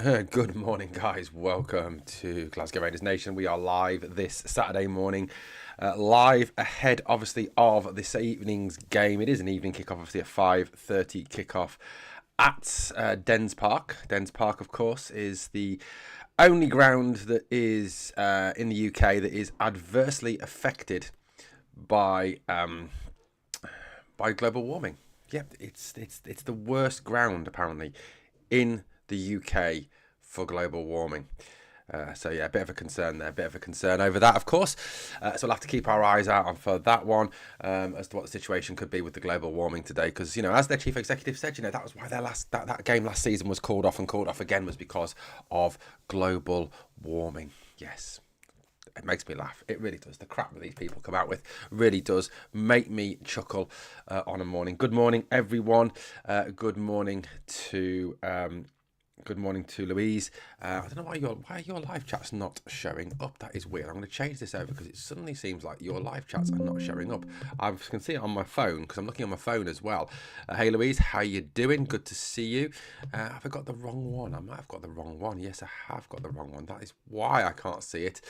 Good morning, guys. Welcome to Glasgow Rangers Nation. We are live this Saturday morning, live ahead, obviously, of this evening's game. It is an evening kickoff, obviously a 5:30 kickoff at Dens Park. Dens Park, of course, is the only ground that is in the UK that is adversely affected by global warming. Yeah, it's the worst ground apparently in the UK for global warming. So yeah, a bit of a concern there, a bit of a concern over that, of course. So we'll have to keep our eyes out on for that one as to what the situation could be with the global warming today. Because as their chief executive said, that was why their that game last season was called off and called off again, was because of global warming. Yes. It makes me laugh. It really does. The crap that these people come out with really does make me chuckle on a morning. Good morning, everyone. Good morning to Louise. I don't know why your live chat's not showing up. That is weird. I'm going to change this over because it suddenly seems like your live chats are not showing up. I can see it on my phone because I'm looking on my phone as well. Hey Louise, how you doing? Good to see you. Have I got the wrong one? I might have got the wrong one. Yes, I have got the wrong one. That is why I can't see it,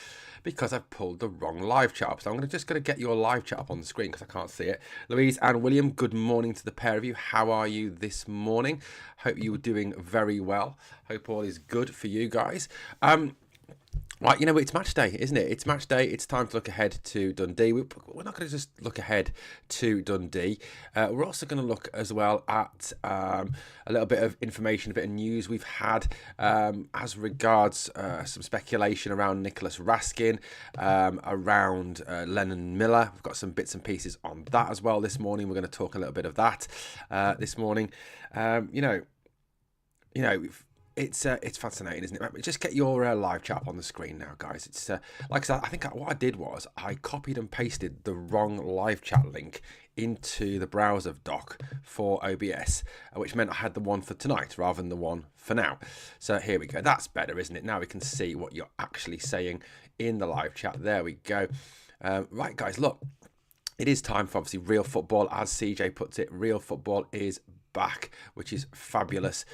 because I've pulled the wrong live chat up. So I'm just going to get your live chat up on the screen because I can't see it. Louise and William, good morning to the pair of you. How are you this morning? Hope you were doing very well. Hope all is good for you guys. Right, it's match day, isn't it? It's match day. It's time to look ahead to Dundee. We're not going to just look ahead to Dundee. We're also going to look as well at a little bit of information, a bit of news we've had as regards some speculation around Nicholas Raskin, around Lennon Miller. We've got some bits and pieces on that as well this morning. We're going to talk a little bit of that this morning. It's fascinating, isn't it? Just get your live chat up on the screen now, guys. It's like I said, I think what I did was I copied and pasted the wrong live chat link into the browser doc for OBS, which meant I had the one for tonight rather than the one for now. So here we go. That's better, isn't it? Now we can see what you're actually saying in the live chat. There we go. Right, guys, look. It is time for, obviously, real football. As CJ puts it, real football is back, which is fabulous.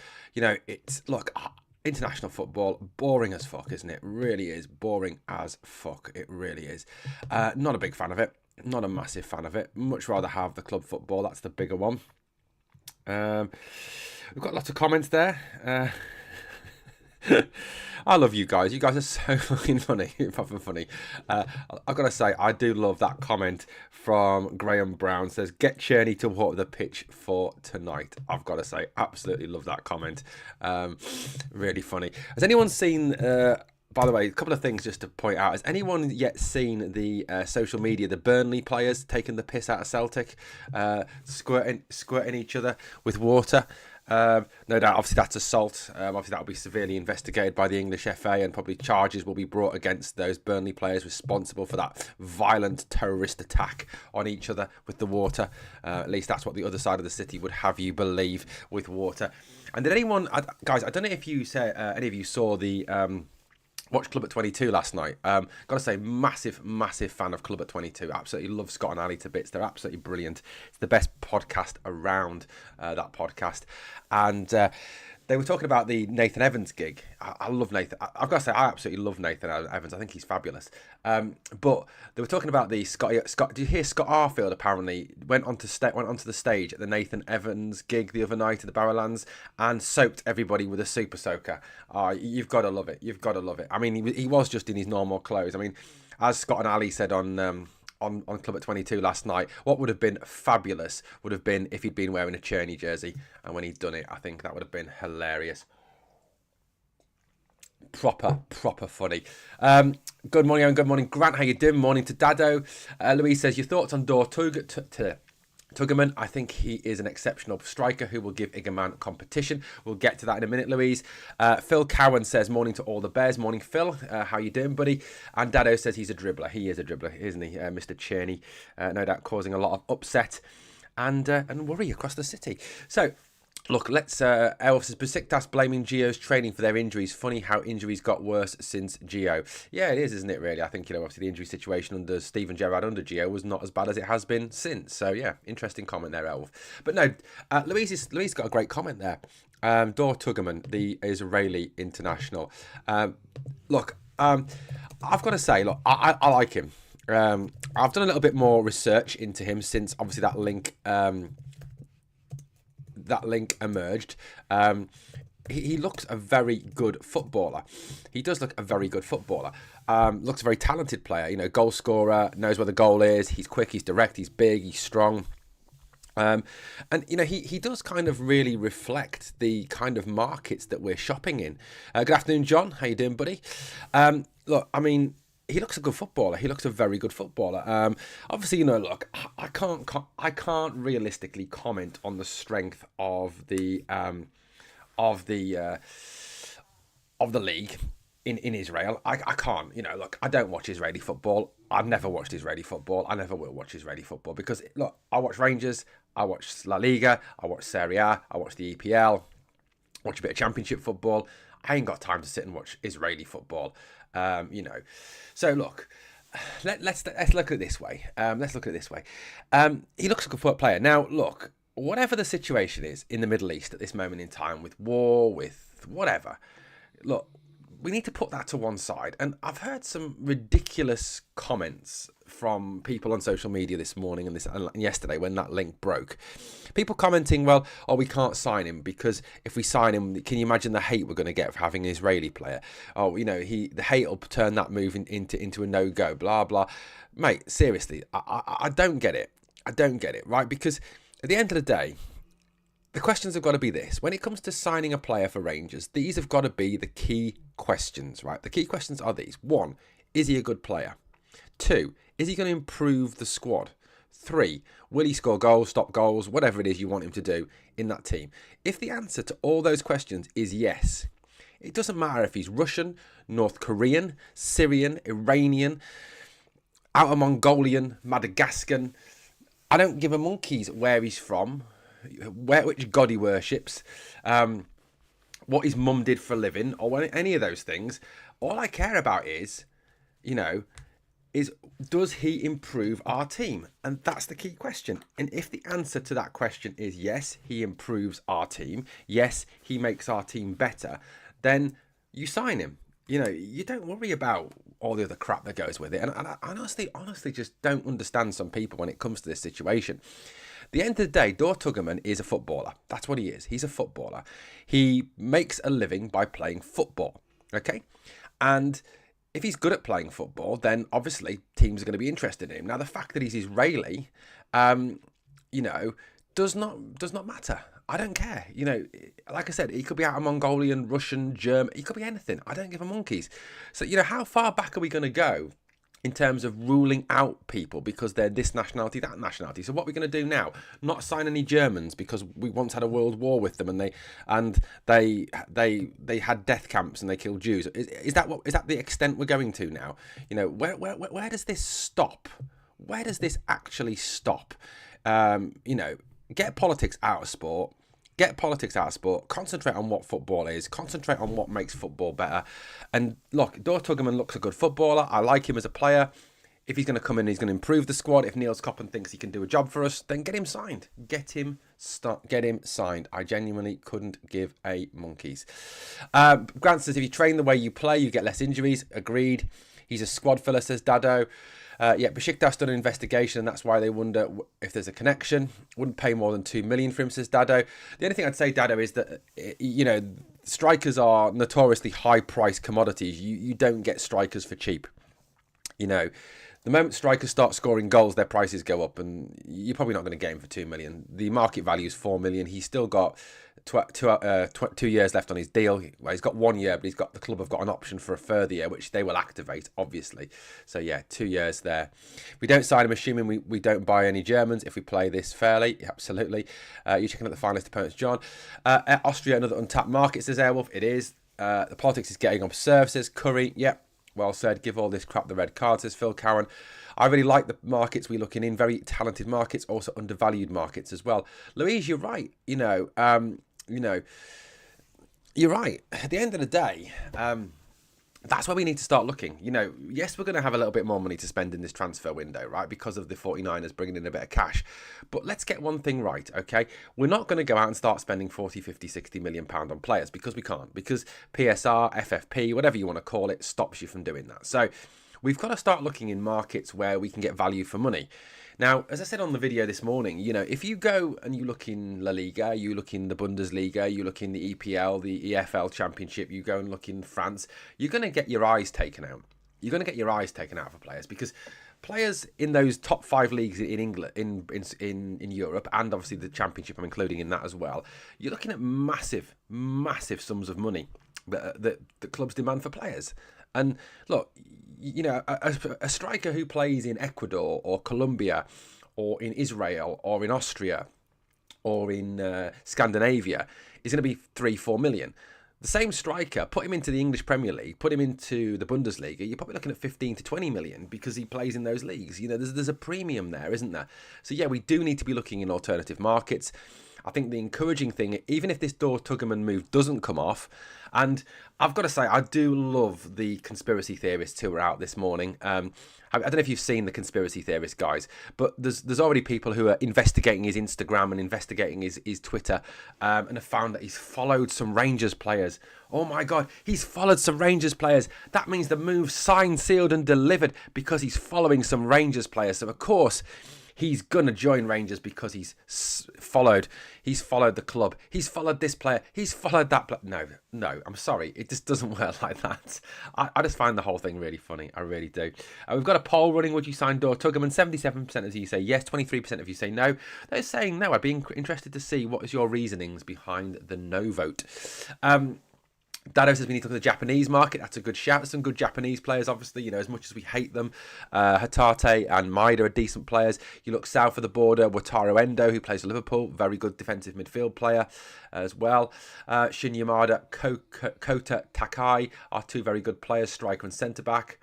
International football, boring as fuck, isn't it? Really is boring as fuck. It really is. Not a big fan of it. Not a massive fan of it. Much rather have the club football. That's the bigger one. We've got lots of comments there. I love you guys. You guys are so fucking funny. Fucking funny. I've got to say, I do love that comment from Graham Brown. Says, get Cherney to water the pitch for tonight. I've got to say, absolutely love that comment. Really funny. Has anyone seen... by the way, a couple of things just to point out. Has anyone yet seen the social media, the Burnley players taking the piss out of Celtic, squirting each other with water? No doubt, obviously that's assault. Obviously that will be severely investigated by the English FA, and probably charges will be brought against those Burnley players responsible for that violent terrorist attack on each other with the water. At least that's what the other side of the city would have you believe, with water. And did anyone, guys, I don't know if you any of you saw the... watched Club at 22 last night. Got to say, massive fan of Club at 22. Absolutely love Scott and Ali to bits. They're absolutely brilliant. It's the best podcast around, that podcast. And they were talking about the Nathan Evans gig. I love Nathan. I've got to say, I absolutely love Nathan Evans. I think he's fabulous. But they were talking about the Scott. Did you hear Scott Arfield apparently went onto the stage at the Nathan Evans gig the other night at the Barrowlands and soaked everybody with a super soaker. You've got to love it. You've got to love it. I mean, he was just in his normal clothes. I mean, as Scott and Ali said on Club at 22 last night, what would have been fabulous would have been if he'd been wearing a Cherney jersey, and when he'd done it, I think that would have been hilarious. Proper funny. Good morning, Owen. Good morning, Grant. How you doing? Morning to Dado. Louise says, your thoughts on Dor Tugerman? I think he is an exceptional striker who will give Iggerman competition. We'll get to that in a minute, Louise. Phil Cowan says, morning to all the Bears. Morning, Phil. How you doing, buddy? And Dado says he's a dribbler. He is a dribbler, isn't he, Mr. Cherney? No doubt causing a lot of upset and worry across the city. So, Look, let's. Elf says Besiktas blaming Gio's training for their injuries. Funny how injuries got worse since Gio. Yeah, it is, isn't it? Really, I think obviously the injury situation under Steven Gerrard under Gio was not as bad as it has been since. So yeah, interesting comment there, Elf. But no, Louise got a great comment there. Dor Tugerman, the Israeli international. Look, I've got to say, look, I like him. I've done a little bit more research into him since obviously that link emerged. He looks a very good footballer. He does look a very good footballer. Looks a very talented player. You know, goal scorer, knows where the goal is. He's quick, he's direct, he's big, he's strong. And you know, he does kind of really reflect the kind of markets that we're shopping in. Good afternoon, John. How you doing, buddy? Look, I mean, he looks a good footballer. He looks a very good footballer. Obviously, you know, look, I can't realistically comment on the strength of the league in Israel. I can't. You know, look, I don't watch Israeli football. I've never watched Israeli football. I never will watch Israeli football because look, I watch Rangers. I watch La Liga. I watch Serie A. I watch the EPL. Watch a bit of Championship football. I ain't got time to sit and watch Israeli football. You know, so look, let's look at it this way. He looks like a good player. Now, look, whatever the situation is in the Middle East at this moment in time, with war, with whatever, look, we need to put that to one side. And I've heard some ridiculous comments from people on social media this morning and yesterday when that link broke. People commenting, well, oh, we can't sign him because if we sign him, can you imagine the hate we're going to get for having an Israeli player? Oh, you know, the hate will turn that move into a no-go, blah, blah. Mate, seriously, I don't get it. I don't get it, right? Because at the end of the day, the questions have got to be this. When it comes to signing a player for Rangers, these have got to be the key questions, right? The key questions are these. 1, is he a good player? 2, is he going to improve the squad? 3, will he score goals, stop goals, whatever it is you want him to do in that team? If the answer to all those questions is yes, it doesn't matter if he's Russian, North Korean, Syrian, Iranian, Outer Mongolian, Madagascan. I don't give a monkey's where he's from, which god he worships, what his mum did for a living, or any of those things. All I care about is, you know, does he improve our team? And that's the key question. And if the answer to that question is yes, he improves our team, yes, he makes our team better, then you sign him. You know, you don't worry about all the other crap that goes with it. And I honestly just don't understand some people when it comes to this situation. At the end of the day, Dor Tugerman is a footballer. That's what he is. He's a footballer. He makes a living by playing football. Okay? And if he's good at playing football, then obviously teams are going to be interested in him. Now, the fact that he's Israeli, you know, does not matter. I don't care. You know, like I said, he could be out of Mongolian, Russian, German. He could be anything. I don't give a monkeys. So, you know, how far back are we going to go in terms of ruling out people because they're this nationality, that nationality? So what are we going to do now? Not sign any Germans because we once had a world war with them and they had death camps and they killed Jews. Is that the extent we're going to now? You know, where does this stop? Where does this actually stop? You know, get politics out of sport. Get politics out of sport. Concentrate on what football is. Concentrate on what makes football better. And look, Dor Tugerman looks a good footballer. I like him as a player. If he's going to come in, he's going to improve the squad. If Niels Koppen thinks he can do a job for us, then get him signed. Get him signed. I genuinely couldn't give a monkeys. Grant says, if you train the way you play, you get less injuries. Agreed. He's a squad filler, says Dado. Yeah, Besiktas done an investigation, and that's why they wonder if there's a connection. Wouldn't pay more than 2 million for him, says Dado. The only thing I'd say, Dado, is that, you know, strikers are notoriously high-priced commodities. You don't get strikers for cheap. You know, the moment strikers start scoring goals, their prices go up, and you're probably not going to get him for 2 million. The market value is 4 million. He's still got 2 years left on his deal. Well, he's got 1 year, but the club have got an option for a further year, which they will activate, obviously. So yeah, 2 years there. If we don't sign him, assuming we don't buy any Germans, if we play this fairly, absolutely. You're checking out the finalist opponents, John. Austria, another untapped market, says Airwolf. It is. The politics is getting on services. Curry, yep. Well said. Give all this crap the red card, says Phil Cowan. I really like the markets we're looking in. Very talented markets, also undervalued markets as well. Louise, you're right. You know, you know, you're right. At the end of the day, that's where we need to start looking. You know, yes, we're going to have a little bit more money to spend in this transfer window, right? Because of the 49ers bringing in a bit of cash. But let's get one thing right, okay? We're not going to go out and start spending 40, 50, 60 million pound on players because we can't. Because PSR, FFP, whatever you want to call it, stops you from doing that. So we've got to start looking in markets where we can get value for money. Now, as I said on the video this morning, you know, if you go and you look in La Liga, you look in the Bundesliga, you look in the EPL, the EFL Championship, you go and look in France, you're going to get your eyes taken out. You're going to get your eyes taken out for players because players in those top 5 leagues in England, in Europe, and obviously the Championship, I'm including in that as well, you're looking at massive, massive sums of money that the clubs demand for players. And look, you know, a striker who plays in Ecuador or Colombia or in Israel or in Austria or in Scandinavia is going to be 3-4 million. The same striker, put him into the English Premier League, put him into the Bundesliga, you're probably looking at 15 to 20 million because he plays in those leagues. You know, there's a premium there, isn't there? So yeah, we do need to be looking in alternative markets. I think the encouraging thing, even if this Dor Tugerman move doesn't come off, and I've got to say, I do love the conspiracy theorists who are out this morning. I don't know if you've seen the conspiracy theorists, guys, but there's already people who are investigating his Instagram and investigating his Twitter and have found that he's followed some Rangers players. Oh my God, he's followed some Rangers players. That means the move's signed, sealed and delivered because he's following some Rangers players. So, of course, he's going to join Rangers because he's followed the club. He's followed this player. He's followed that player. No, I'm sorry. It just doesn't work like that. I just find the whole thing really funny. I really do. We've got a poll running. Would you sign Dor Tugerman? 77% of you say yes. 23% of you say no. They're saying no. I'd be interested to see what is your reasonings behind the no vote. Dado says we need to look at the Japanese market. That's a good shout. Some good Japanese players, obviously, you know, as much as we hate them. Hatate and Maida are decent players. You look south of the border, Wataru Endo, who plays for Liverpool, very good defensive midfield player as well. Shin Yamada, Kota Takai are 2 very good players, striker and centre-back.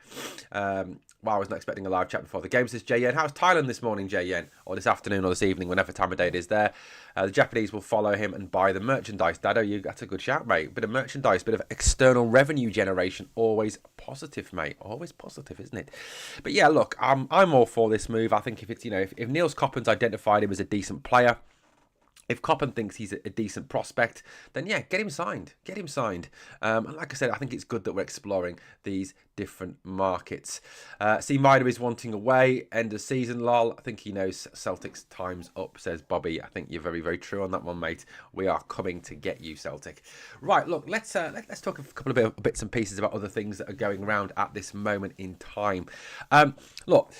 Wow, I was not expecting a live chat before the game, says J-Yen. How's Thailand this morning, J-Yen? Or this afternoon or this evening, whenever time of day it is there. The Japanese will follow him and buy the merchandise. Dado, that's a good shout, mate. Bit of merchandise, bit of external revenue generation. Always positive, mate. Always positive, isn't it? But yeah, look, I'm all for this move. I think if it's, you know, if Niels Coppen's identified him as a decent player, if Coppen thinks he's a decent prospect, then yeah, get him signed. Get him signed. And like I said, I think it's good that we're exploring these different markets. See, Maida is wanting away. End of season, lol. I think he knows Celtic's time's up, says Bobby. I think you're very, very true on that one, mate. We are coming to get you, Celtic. Right, look, let's talk a couple of bits and pieces about other things that are going around at this moment in time. Look.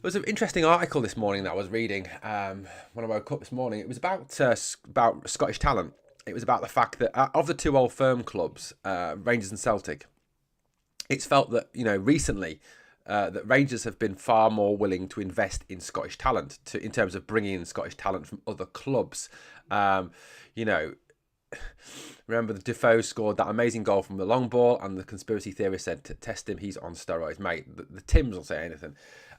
There was an interesting article this morning that I was reading when I woke up this morning. It was about Scottish talent. It was about the fact that of the 2 old firm clubs, Rangers and Celtic, it's felt that, you know, recently that Rangers have been far more willing to invest in Scottish talent in terms of bringing in Scottish talent from other clubs. You know, remember the Defoe scored that amazing goal from the long ball, and the conspiracy theorist said to test him, he's on steroids, mate. The Tims will say anything.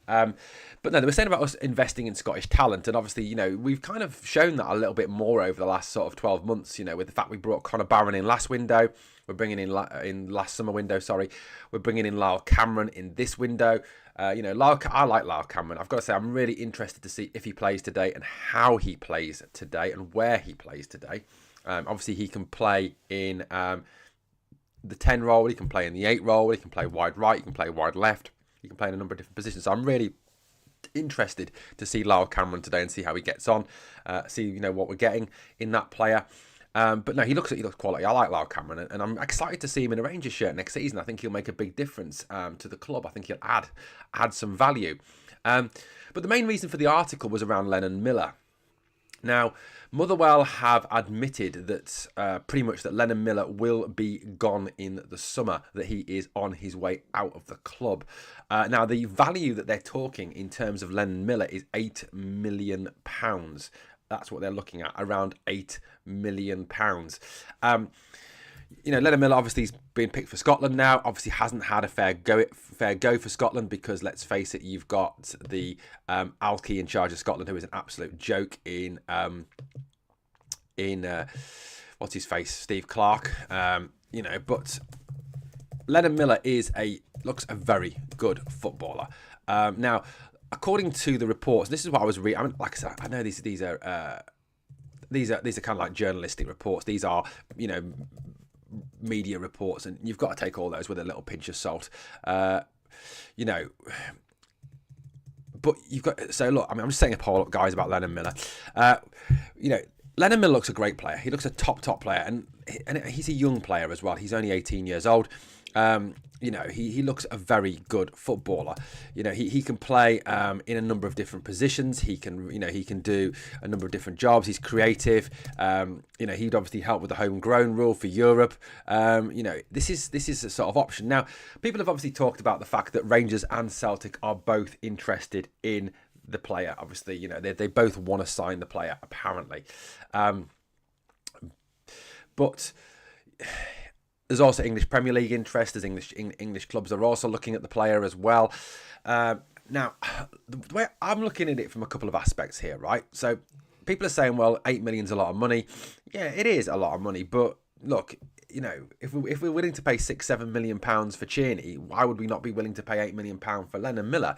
But no, they were saying about us investing in Scottish talent, and obviously, you know, we've kind of shown that a little bit more over the last sort of 12 months, you know, with the fact we brought Conor Barron in last window, we're bringing in last summer window, sorry, we're bringing in Lyle Cameron in this window. You know, I like Lyle Cameron. I've got to say, I'm really interested to see if he plays today and how he plays today and where he plays today. Obviously, he can play in the 10 role, he can play in the 8 role, he can play wide right, he can play wide left. You can play in a number of different positions. So I'm really interested to see Lyle Cameron today and see how he gets on. See, you know, what we're getting in that player. But no, he looks quality. I like Lyle Cameron, and I'm excited to see him in a Rangers shirt next season. I think he'll make a big difference to the club. I think he'll add some value. But the main reason for the article was around Lennon Miller. Now, Motherwell have admitted that pretty much that Lennon Miller will be gone in the summer, that he is on his way out of the club. Now, the value that they're talking in terms of Lennon Miller is £8 million. That's what they're looking at, around £8 million. You know, Lennon Miller obviously is being picked for Scotland now. Obviously hasn't had a fair go for Scotland because, let's face it, you've got the Alki in charge of Scotland, who is an absolute joke in in what's his face, Steve Clark. But Lennon Miller looks a very good footballer. Now, according to the reports, this is what I was reading. I mean, like I said, I know these are kind of like journalistic reports. These are, media reports, and you've got to take all those with a little pinch of salt. But you've got, so look, I mean, I'm just setting a poll up, guys, about Lennon Miller. Lennon Miller looks a great player. He looks a top player, and he's a young player as well. He's only 18 years old. He looks a very good footballer. He can play in a number of different positions. He can do a number of different jobs. He's creative. He'd obviously help with the homegrown rule for Europe. This is a sort of option. Now, people have obviously talked about the fact that Rangers and Celtic are both interested in the player. Obviously, they both want to sign the player, apparently. But there's also English Premier League interest. There's English clubs are also looking at the player as well. Now, the way I'm looking at it from a couple of aspects here, right? So people are saying, well, 8 million is a lot of money. Yeah, it is a lot of money. But look, if we're willing to pay £6-7 million for Tierney, why would we not be willing to pay £8 million for Lennon Miller?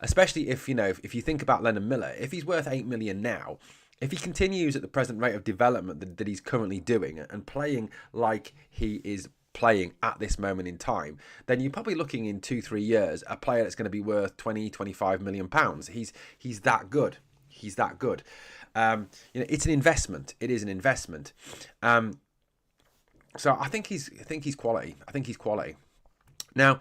Especially if you think about Lennon Miller, if he's worth 8 million now, if he continues at the present rate of development that he's currently doing and playing like he is playing at this moment in time, then you're probably looking in 2-3 years a player that's going to be worth 20-25 million pounds. He's that good. He's that good. It's an investment. It is an investment. So I think he's quality. I think he's quality. Now,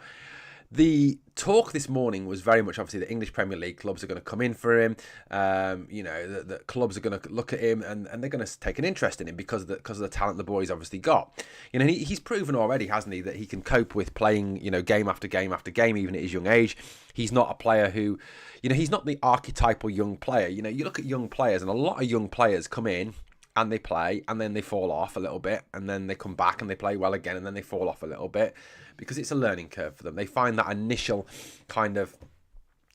the talk this morning was very much obviously the English Premier League clubs are going to come in for him. The clubs are going to look at him and they're going to take an interest in him because of the talent the boy's obviously got. He's proven already, hasn't he, that he can cope with playing, game after game after game, even at his young age. He's not a player who, he's not the archetypal young player. You look at young players, and a lot of young players come in and they play and then they fall off a little bit and then they come back and they play well again and then they fall off a little bit because it's a learning curve for them. They find that initial kind of,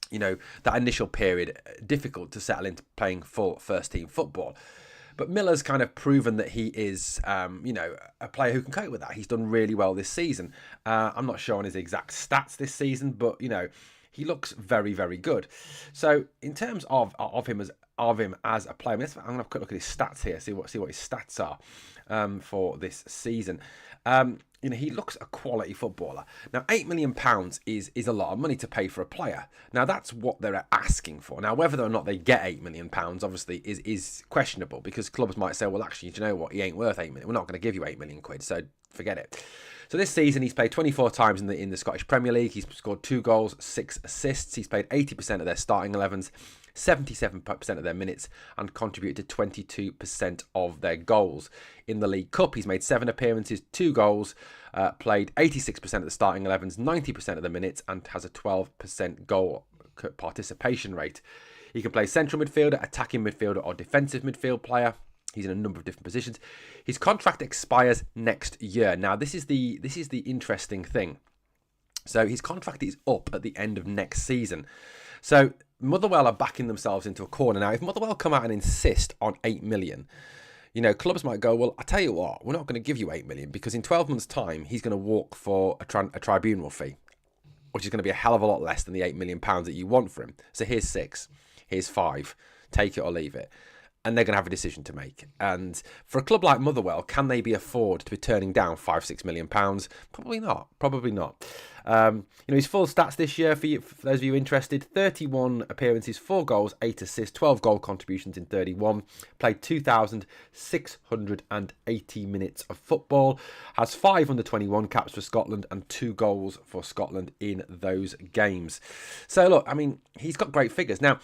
that initial period difficult to settle into playing full first team football. But Miller's kind of proven that he is, a player who can cope with that. He's done really well this season. I'm not sure on his exact stats this season, but, he looks very, very good. So in terms of him as a player, I'm going to have a quick look at his stats here, see what his stats are for this season. He looks a quality footballer. Now, £8 million is a lot of money to pay for a player. Now, that's what they're asking for. Now, whether or not they get £8 million, obviously, is questionable because clubs might say, well, actually, do you know what? He ain't worth £8 million. We're not going to give you £8 million, so forget it. So this season, he's played 24 times in the Scottish Premier League. He's scored 2 goals, 6 assists. He's played 80% of their starting 11s, 77% of their minutes, and contributed to 22% of their goals. In the League Cup, he's made 7 appearances, 2 goals, played 86% of the starting 11s, 90% of the minutes, and has a 12% goal participation rate. He can play central midfielder, attacking midfielder, or defensive midfield player. He's in a number of different positions. His contract expires next year. Now, this is the interesting thing. So his contract is up at the end of next season. So Motherwell are backing themselves into a corner. Now, if Motherwell come out and insist on 8 million, clubs might go, well, I tell you what, we're not going to give you 8 million because in 12 months' time, he's going to walk for a tribunal fee, which is going to be a hell of a lot less than the £8 million that you want for him. So here's 6, here's 5, take it or leave it. And they're going to have a decision to make. And for a club like Motherwell, can they be afford to be turning down £5-6 million? Probably not. Probably not. His full stats this year, for those of you interested, 31 appearances, 4 goals, 8 assists, 12 goal contributions in 31. Played 2,680 minutes of football. Has 5 under-21 caps for Scotland and 2 goals for Scotland in those games. So, look, I mean, he's got great figures. Now,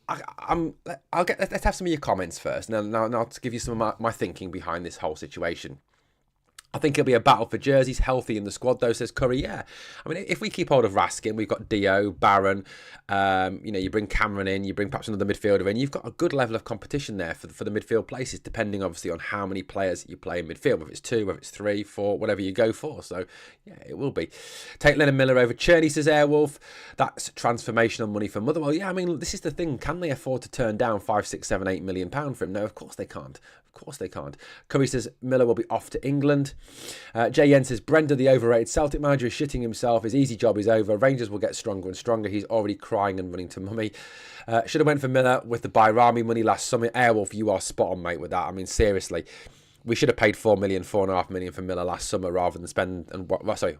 let's have some of your comments first. Now to give you some of my thinking behind this whole situation. I think it'll be a battle for jerseys. Healthy in the squad, though, says Curry. Yeah. I mean, if we keep hold of Raskin, we've got Dio, Barron, you bring Cameron in, you bring perhaps another midfielder in, you've got a good level of competition there for the midfield places, depending, obviously, on how many players you play in midfield, whether it's 2, whether it's 3, 4, whatever you go for. So, yeah, it will be. Take Lennon Miller over Tierney, says Airwolf. That's transformational money for Motherwell. Yeah, I mean, this is the thing. Can they afford to turn down £5, £6, £7, £8 million for him? No, of course they can't. Of course they can't. Curry says Miller will be off to England. Jay Yen says Brenda, the overrated Celtic manager, is shitting himself. His easy job is over. Rangers will get stronger and stronger. He's already crying and running to mummy. Should have went for Miller with the Bayrami money last summer. Airwolf, you are spot on, mate, with that. I mean, seriously. We should have paid 4 million, 4.5 million for Miller last summer rather than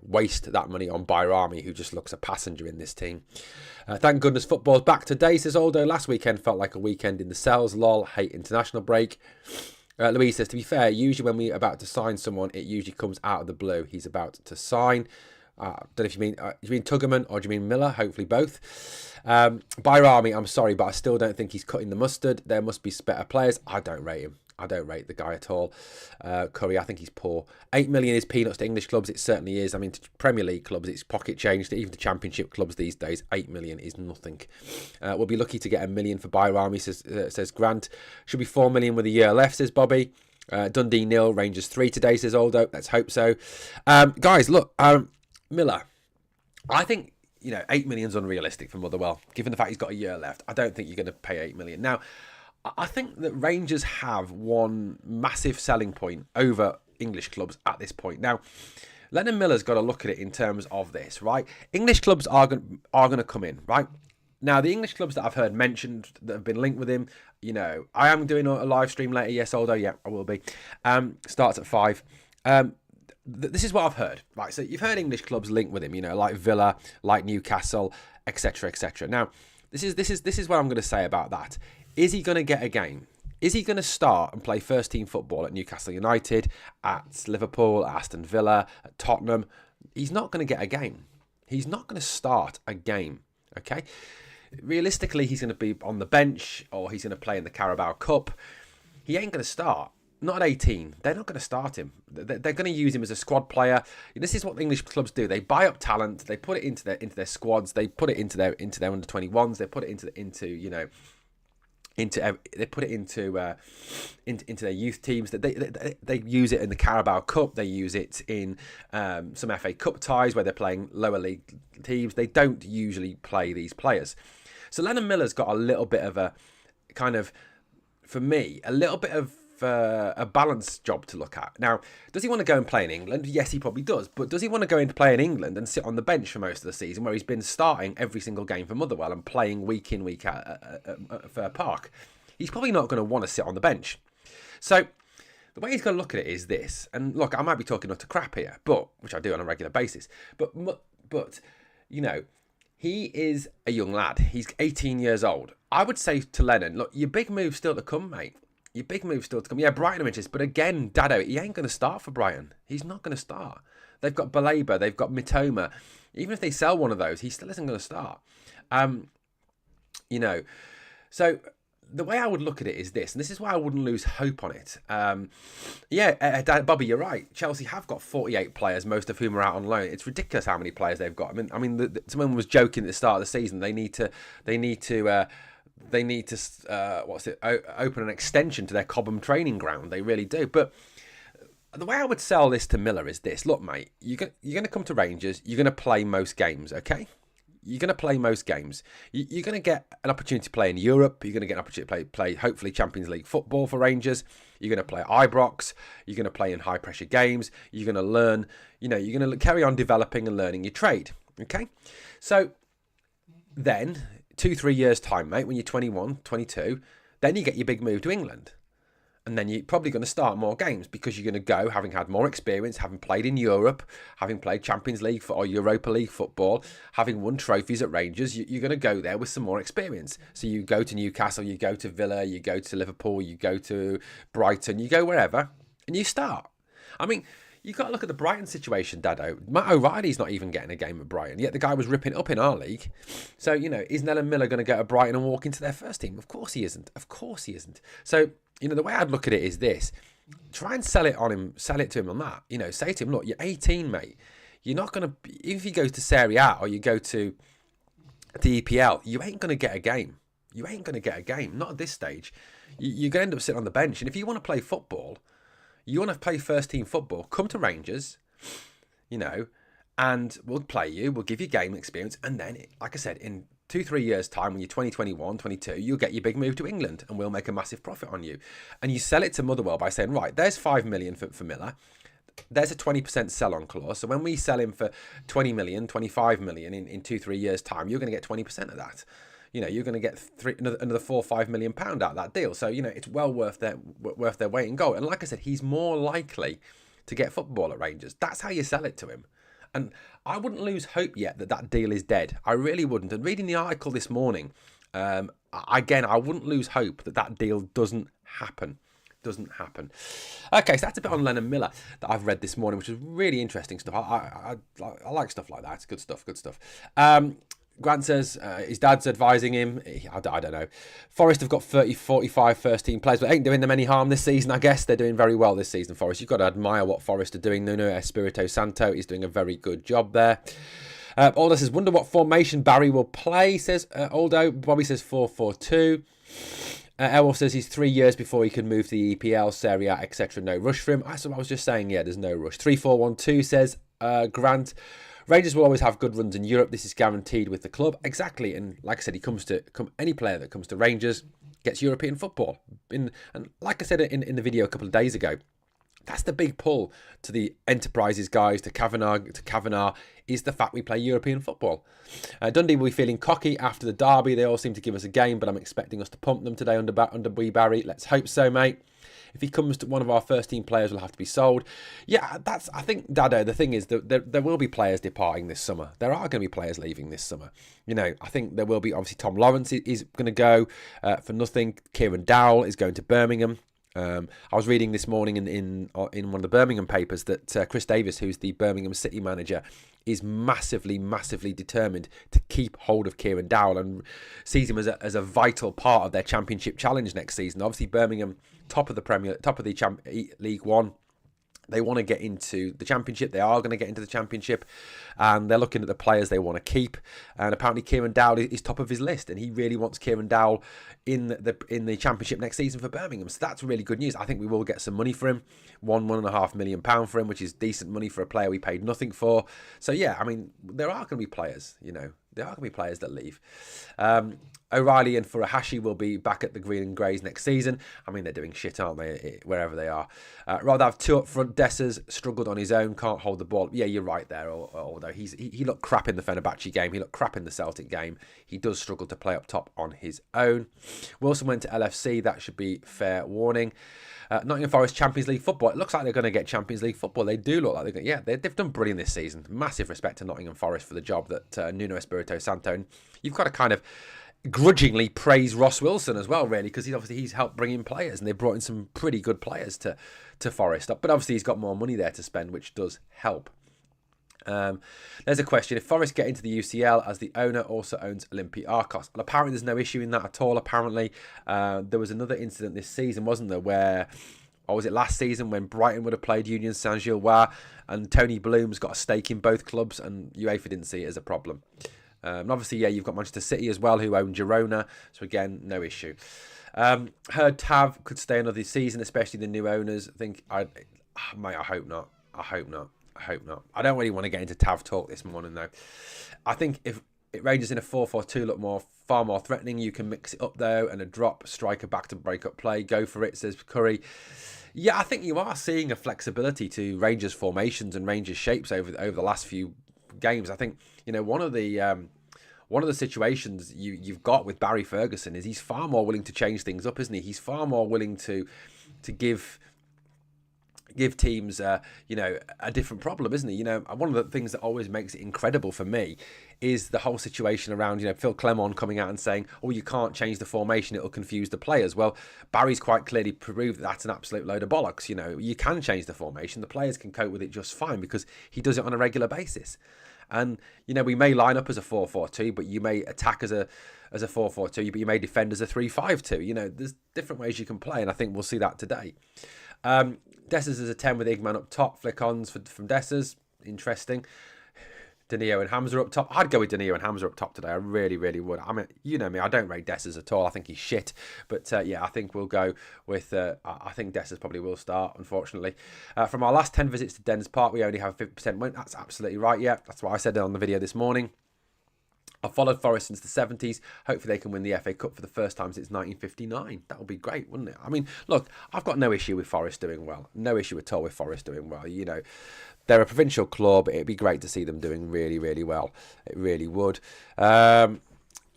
waste that money on Bayrami, who just looks a passenger in this team. Thank goodness football's back today, says Aldo. Last weekend felt like a weekend in the cells. Lol, hate international break. Louise says, to be fair, usually when we're about to sign someone, it usually comes out of the blue. He's about to sign. Don't know if you mean Tugerman or do you mean Miller? Hopefully both. Bayrami, I'm sorry, but I still don't think he's cutting the mustard. There must be better players. I don't rate him. I don't rate the guy at all. Curry, I think he's poor. 8 million is peanuts to English clubs. It certainly is. I mean, to Premier League clubs, it's pocket change. Even to Championship clubs these days, 8 million is nothing. We'll be lucky to get 1 million for Bayrami, says Grant. Should be 4 million with a year left, says Bobby. Dundee 0, Rangers 3 today, says Aldo. Let's hope so. Guys, look, Miller, I think, 8 million's unrealistic for Motherwell. Given the fact he's got a year left, I don't think you're going to pay 8 million. Now, I think that Rangers have one massive selling point over English clubs at this point. Now, Lennon Miller's got to look at it in terms of this, right? English clubs are going to come in, right? Now, the English clubs that I've heard mentioned that have been linked with him, I am doing a live stream later. Yes, Aldo, yeah, I will be. Starts at 5. This is what I've heard, right? So you've heard English clubs linked with him, like Villa, like Newcastle, etc., etc. Now, this is what I'm going to say about that. Is he going to get a game? Is he going to start and play first team football at Newcastle United, at Liverpool, at Aston Villa, at Tottenham? He's not going to get a game. He's not going to start a game, okay? Realistically, he's going to be on the bench or he's going to play in the Carabao Cup. He ain't going to start. Not at 18. They're not going to start him. They're going to use him as a squad player. This is what English clubs do. They buy up talent. They put it into their squads. They put it into their under 21s. They put it into they put it into their youth teams. They use it in the Carabao Cup. They use it in some FA Cup ties where they're playing lower league teams. They don't usually play these players. So Lennon Miller's got a little bit of a kind of, for me, a little bit of a balanced job to look at. Now, does he want to go and play in England? Yes, he probably does. But does he want to go and play in England and sit on the bench for most of the season where he's been starting every single game for Motherwell and playing week in, week out at Fir Park? He's probably not going to want to sit on the bench. So the way he's going to look at it is this. And look, I might be talking utter crap here, which I do on a regular basis. But he is a young lad. He's 18 years old. I would say to Lennon, look, your big move's still to come, mate. Your big move's still to come. Yeah, Brighton are interested, but again, Dado, he ain't going to start for Brighton. He's not going to start. They've got Baleba, they've got Mitoma. Even if they sell one of those, he still isn't going to start. So the way I would look at it is this, and this is why I wouldn't lose hope on it. Bobby, you're right. Chelsea have got 48 players, most of whom are out on loan. It's ridiculous how many players they've got. I mean, someone was joking at the start of the season. They need to open an extension to their Cobham training ground. They really do. But the way I would sell this to Miller is this. Look, mate, you're going to come to Rangers. You're going to play most games, okay? You're going to play most games. You're going to get an opportunity to play in Europe. You're going to get an opportunity to play hopefully Champions League football for Rangers. You're going to play Ibrox. You're going to play in high-pressure games. You're going to learn, you're going to carry on developing and learning your trade, okay? So then 2-3 years' time, mate, when you're 21, 22, then you get your big move to England. And then you're probably going to start more games because you're going to go, having had more experience, having played in Europe, having played Champions League or Europa League football, having won trophies at Rangers, you're going to go there with some more experience. So you go to Newcastle, you go to Villa, you go to Liverpool, you go to Brighton, you go wherever, and you start. I mean, you've got to look at the Brighton situation, Dado. Matt O'Reilly's not even getting a game at Brighton, yet the guy was ripping up in our league. So, is Lennon Miller going to go to Brighton and walk into their first team? Of course he isn't. Of course he isn't. So, the way I'd look at it is this. Try and sell it to him on that. Say to him, look, you're 18, mate. You're not going to, if you go to Serie A or you go to the EPL, you ain't going to get a game. You ain't going to get a game. Not at this stage. You're going to end up sitting on the bench. And if you want to play football, you want to play first team football, come to Rangers, and we'll play you, we'll give you game experience. And then, like I said, in 2-3 years time, when you're 20, 21, 22, you'll get your big move to England and we'll make a massive profit on you. And you sell it to Motherwell by saying, right, there's 5 million for Miller. There's a 20% sell-on clause. So when we sell him for 20 million, 25 million in 2-3 years time, you're going to get 20% of that. You're going to get another 4 or 5 million pound out of that deal. So, it's well worth their weight in gold. And like I said, he's more likely to get football at Rangers. That's how you sell it to him. And I wouldn't lose hope yet that deal is dead. I really wouldn't. And reading the article this morning, again, I wouldn't lose hope that deal doesn't happen. Okay, so that's a bit on Lennon Miller that I've read this morning, which is really interesting stuff. I like stuff like that. It's good stuff. Grant says his dad's advising him. I don't know. Forest have got 45 first-team players, but ain't doing them any harm this season, I guess. They're doing very well this season, Forest. You've got to admire what Forest are doing. Nuno Espirito Santo is doing a very good job there. Aldo says, wonder what formation Barry will play, says Aldo. Bobby says 4-4-2. Elwolf says he's 3 years before he can move to the EPL, Serie A, etc. No rush for him. I was just saying, yeah, there's no rush. 3-4-1-2 says Grant. Rangers will always have good runs in Europe. This is guaranteed with the club. Exactly. And like I said, any player that comes to Rangers gets European football. And like I said in the video a couple of days ago, that's the big pull to the Enterprises guys, to Kavanagh, is the fact we play European football. Dundee will be feeling cocky after the derby. They all seem to give us a game, but I'm expecting us to pump them today under Wee Barry. Let's hope so, mate. If he comes to one of our first team players, will have to be sold. Yeah, I think, Dado, the thing is that there will be players departing this summer. There are going to be players leaving this summer. I think there will be, obviously, Tom Lawrence is going to go for nothing. Kieran Dowell is going to Birmingham. I was reading this morning in one of the Birmingham papers that Chris Davis, who's the Birmingham City manager, is massively determined to keep hold of Kieran Dowell and sees him as a vital part of their championship challenge next season. Obviously, Birmingham, top of the League One. They want to get into the Championship. They are going to get into the Championship, and they're looking at the players they want to keep. And apparently, Kieran Dowell is top of his list, and he really wants Kieran Dowell in the Championship next season for Birmingham. So that's really good news. I think we will get some money for him, £1.5 million for him, which is decent money for a player we paid nothing for. So yeah, I mean, there are going to be players. There are going to be players that leave. O'Reilly and Furuhashi will be back at the Green and Greys next season. I mean, they're doing shit, aren't they, wherever they are. Rather have two up front. Dessers struggled on his own, can't hold the ball. Yeah, you're right there, although he looked crap in the Fenerbahce game. He looked crap in the Celtic game. He does struggle to play up top on his own. Wilson went to LFC. That should be fair warning. Nottingham Forest Champions League football. It looks like they're going to get Champions League football. They do look like they're going to. Yeah, they've done brilliant this season. Massive respect to Nottingham Forest for the job that Nuno Espirito Santo. And you've got to kind of grudgingly praise Ross Wilson as well, really, because he's helped bring in players, and they've brought in some pretty good players to Forest. But obviously he's got more money there to spend, which does help. There's a question: if Forest get into the UCL, as the owner also owns Olympiacos, well, apparently there's no issue in that at all. Apparently, there was another incident this season, wasn't there, where, or was it last season, when Brighton would have played Union Saint-Gilloise, and Tony Bloom's got a stake in both clubs, and UEFA didn't see it as a problem. And obviously, yeah, you've got Manchester City as well, who own Girona, so again, no issue. Heard Tav could stay another season, especially the new owners. I hope not. I hope not. I don't really want to get into Tav talk this morning, though. I think if Rangers in a 4-4-2 look far more threatening, you can mix it up, though, and a drop striker back to break up play. Go for it, says Curry. Yeah, I think you are seeing a flexibility to Rangers formations and Rangers shapes over the last few games. I think, one of the situations you've got with Barry Ferguson is he's far more willing to change things up, isn't he? He's far more willing to give teams, a different problem, isn't he? One of the things that always makes it incredible for me is the whole situation around, Phil Clement coming out and saying, oh, you can't change the formation, it'll confuse the players. Well, Barry's quite clearly proved that that's an absolute load of bollocks. You can change the formation. The players can cope with it just fine because he does it on a regular basis. And, we may line up as a 4-4-2, but you may attack as a 4-4-2, but you may defend as a 3-5-2. There's different ways you can play, and I think we'll see that today. Dessers is a 10 with Igman up top. Flick-ons from Dessers. Interesting. Danilo and Hamza up top. I'd go with Danilo and Hamza up top today. I really, really would. I mean, you know me, I don't rate Dessers at all. I think he's shit. But yeah, I think we'll go with... I think Dessers probably will start, unfortunately. From our last 10 visits to Dens Park, we only have a 50% win. That's absolutely right, yeah. That's what I said on the video this morning. I've followed Forest since the 70s. Hopefully they can win the FA Cup for the first time since 1959. That would be great, wouldn't it? I mean, look, I've got no issue with Forest doing well. No issue at all with Forest doing well. You know, they're a provincial club. It'd be great to see them doing really, really well. It really would.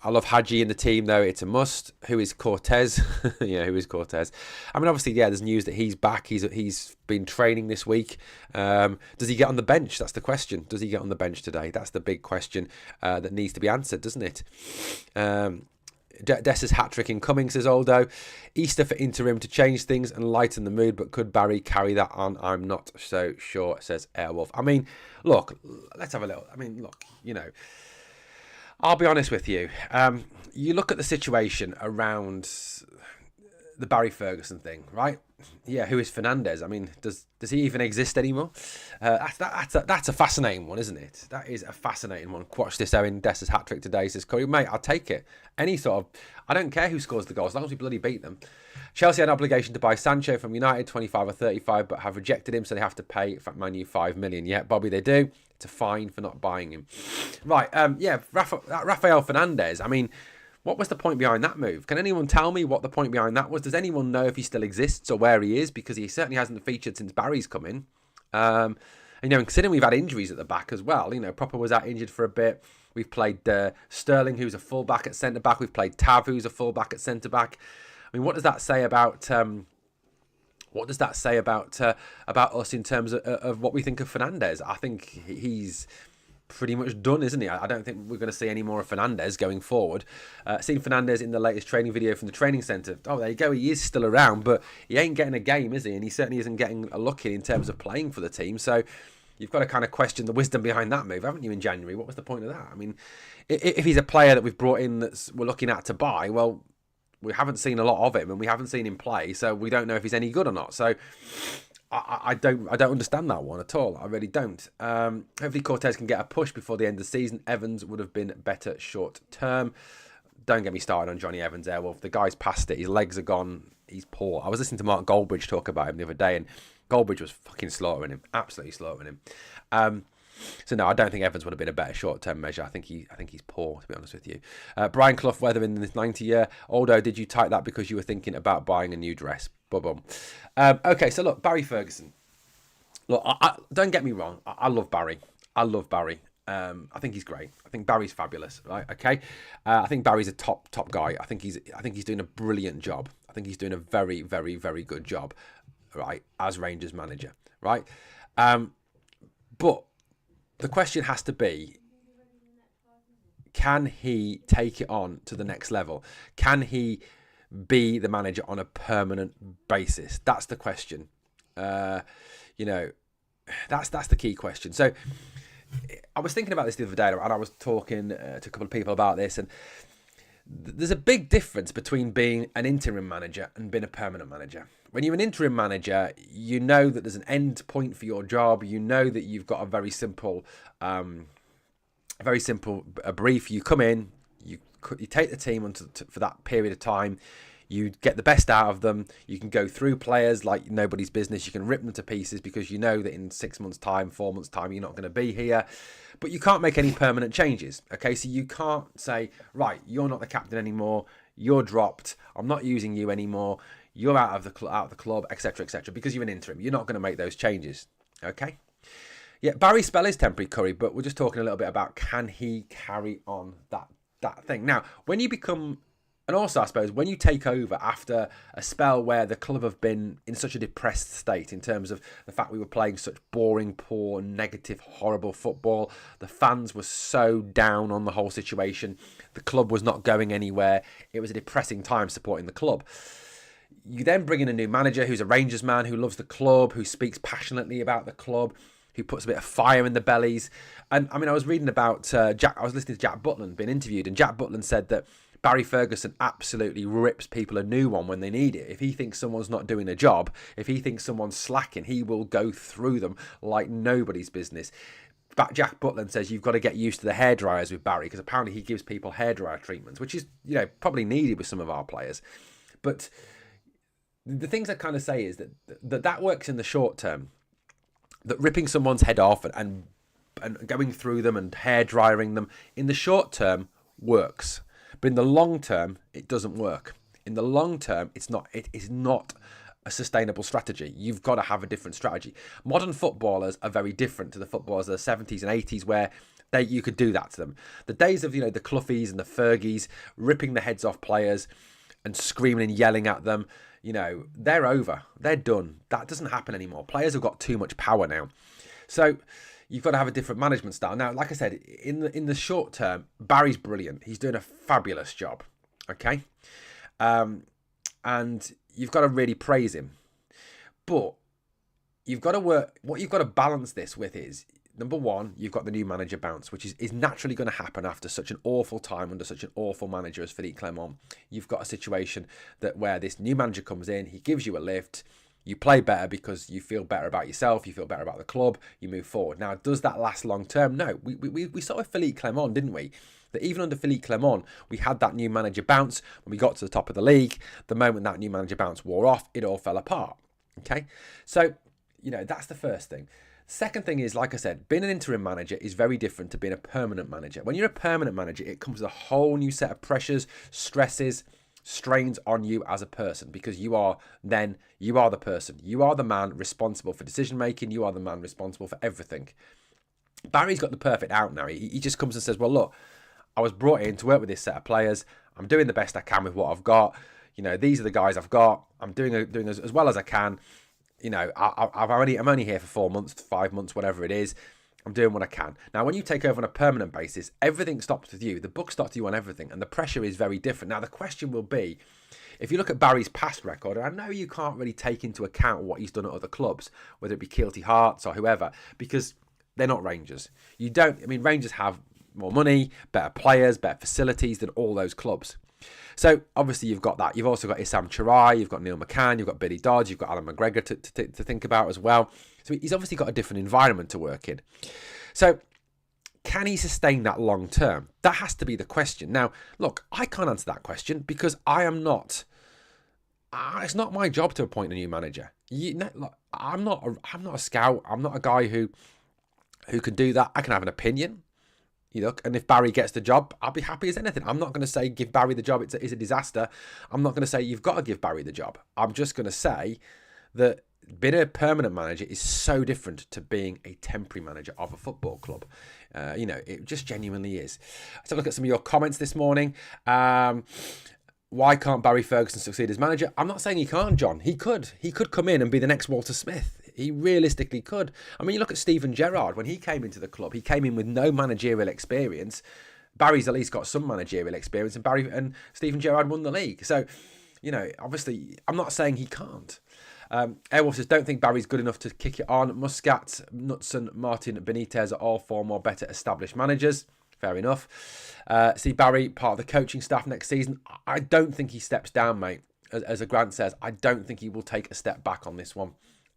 I love Hadji in the team, though. It's a must. Who is Cortez? Yeah, who is Cortez? I mean, obviously, yeah, there's news that he's back. He's been training this week. Does he get on the bench? That's the question. Does he get on the bench today? That's the big question that needs to be answered, doesn't it? Dessa's hat-trick incoming, says Aldo. Easter for interim to change things and lighten the mood, but could Barry carry that on? I'm not so sure, says Airwolf. I mean, look, let's have a little... I mean, look, you know... I'll be honest with you. You look at the situation around the Barry Ferguson thing, right? Yeah, who is Fernandez? I mean, does he even exist anymore? That's a fascinating one, isn't it? That is a fascinating one. Watch this, Owen Dessa's hat-trick today, says Curry. Mate, I'll take it. Any sort of... I don't care who scores the goals, as long as we bloody beat them. Chelsea had an obligation to buy Sancho from United, 25 or 35, but have rejected him, so they have to pay Man U 5 million. Yeah, Bobby, they do. It's a fine for not buying him. Right, Rafael Fernandez, I mean, what was the point behind that move? Can anyone tell me what the point behind that was? Does anyone know if he still exists or where he is? Because he certainly hasn't featured since Barry's come in. And, you know, considering we've had injuries at the back as well, you know, Proper was out injured for a bit. We've played Sterling, who's a full-back at centre-back. We've played Tav, who's a full-back at centre-back. I mean, what does that say about... What does that say about us in terms of what we think of Fernandez? I think he's pretty much done, isn't he? I don't think we're going to see any more of Fernandez going forward. Seen Fernandez in the latest training video from the training centre. Oh, there you go. He is still around, but he ain't getting a game, is he? And he certainly isn't getting a look in terms of playing for the team. So you've got to kind of question the wisdom behind that move, haven't you, in January? What was the point of that? I mean, if he's a player that we've brought in that we're looking at to buy, well... We haven't seen a lot of him, and we haven't seen him play, so we don't know if he's any good or not. So I don't understand that one at all. I really don't. Hopefully Cortez can get a push before the end of the season. Evans would have been better short term. Don't get me started on Johnny Evans, Airwolf. The guy's past it. His legs are gone. He's poor. I was listening to Mark Goldbridge talk about him the other day, and Goldbridge was fucking slaughtering him. Absolutely slaughtering him. So no, I don't think Evans would have been a better short-term measure. I think he's poor, to be honest with you. Brian Clough, whether in this 90-year. Aldo, did you type that because you were thinking about buying a new dress? Boom. Okay, so look, Barry Ferguson. Look, don't get me wrong. I love Barry. I think he's great. I think Barry's fabulous, right? Okay. I think Barry's a top guy. I think he's doing a brilliant job. I think he's doing a very, very, very good job, right, as Rangers manager, right? But the question has to be, can he take it on to the next level? Can he be the manager on a permanent basis? That's the question. You know, that's the key question. So I was thinking about this the other day, and I was talking to a couple of people about this, and there's a big difference between being an interim manager and being a permanent manager. When you're an interim manager, you know that there's an end point for your job. You know that you've got a very simple brief. You come in, you take the team for that period of time. You get the best out of them. You can go through players like nobody's business. You can rip them to pieces because you know that in 6 months' time, 4 months' time, you're not going to be here. But you can't make any permanent changes. Okay, so you can't say, right, you're not the captain anymore. You're dropped. I'm not using you anymore. You're out of the club, etc., etc. Because you're an interim. You're not going to make those changes. Okay. Yeah, Barry's spell is temporary, Curry, but we're just talking a little bit about can he carry on that thing. Now, when you become, and also I suppose when you take over after a spell where the club have been in such a depressed state in terms of the fact we were playing such boring, poor, negative, horrible football, the fans were so down on the whole situation, the club was not going anywhere, it was a depressing time supporting the club. You then bring in a new manager who's a Rangers man, who loves the club, who speaks passionately about the club, who puts a bit of fire in the bellies. And I mean, I was reading about I was listening to Jack Butland being interviewed, and Jack Butland said that Barry Ferguson absolutely rips people a new one when they need it. If he thinks someone's not doing a job, if he thinks someone's slacking, he will go through them like nobody's business. But Jack Butland says you've got to get used to the hairdryers with Barry, because apparently he gives people hairdryer treatments, which is, you know, probably needed with some of our players. But the things I kind of say is that works in the short term. That ripping someone's head off and going through them and hair drying them in the short term works. But in the long term, it doesn't work. In the long term, it is not a sustainable strategy. You've got to have a different strategy. Modern footballers are very different to the footballers of the 70s and 80s where you could do that to them. The days of, the Cloughys and the Fergies ripping the heads off players and screaming and yelling at them, they're over. They're done. That doesn't happen anymore. Players have got too much power now. So you've got to have a different management style. Now, like I said, in the short term, Barry's brilliant. He's doing a fabulous job. Okay? And you've got to really praise him. But you've got to work. What you've got to balance this with is, number one, you've got the new manager bounce, which is naturally going to happen after such an awful time under such an awful manager as Philippe Clement. You've got a situation where this new manager comes in, he gives you a lift, you play better because you feel better about yourself, you feel better about the club, you move forward. Now, does that last long term? No. We saw with Philippe Clement, didn't we? That even under Philippe Clement, we had that new manager bounce. When we got to the top of the league, the moment that new manager bounce wore off, it all fell apart. Okay? So, that's the first thing. Second thing is, like I said, being an interim manager is very different to being a permanent manager. When you're a permanent manager, it comes with a whole new set of pressures, stresses, strains on you as a person, because you are the person. You are the man responsible for decision making. You are the man responsible for everything. Barry's got the perfect out now. He just comes and says, well, look, I was brought in to work with this set of players. I'm doing the best I can with what I've got. These are the guys I've got. I'm doing as well as I can. I'm only here for 4 months, 5 months, whatever it is. I'm doing what I can. Now, when you take over on a permanent basis, everything stops with you. The book stops you on everything, and the pressure is very different. Now, the question will be, if you look at Barry's past record, and I know you can't really take into account what he's done at other clubs, whether it be Kielty Hearts or whoever, because they're not Rangers. Rangers have more money, better players, better facilities than all those clubs. So, obviously, you've got that. You've also got Issam Chirai, you've got Neil McCann, you've got Billy Dodds, you've got Alan McGregor to think about as well. So, he's obviously got a different environment to work in. So, can he sustain that long term? That has to be the question. Now, look, I can't answer that question because I am not... it's not my job to appoint a new manager. I'm not a scout. I'm not a guy who can do that. I can have an opinion. And if Barry gets the job, I'll be happy as anything. I'm not going to say give Barry the job, it's a disaster. I'm not going to say you've got to give Barry the job. I'm just going to say that being a permanent manager is so different to being a temporary manager of a football club. It just genuinely is. Let's have a look at some of your comments this morning. Why can't Barry Ferguson succeed as manager? I'm not saying he can't, John. He could. He could come in and be the next Walter Smith. He realistically could. You look at Steven Gerrard. When he came into the club, he came in with no managerial experience. Barry's at least got some managerial experience, and Steven Gerrard won the league. So, obviously, I'm not saying he can't. Airwolf says, don't think Barry's good enough to kick it on. Muscat, Knutson, Martin, Benitez are all 4 more better established managers. Fair enough. See Barry, part of the coaching staff next season. I don't think he steps down, mate. As Grant says, I don't think he will take a step back on this one.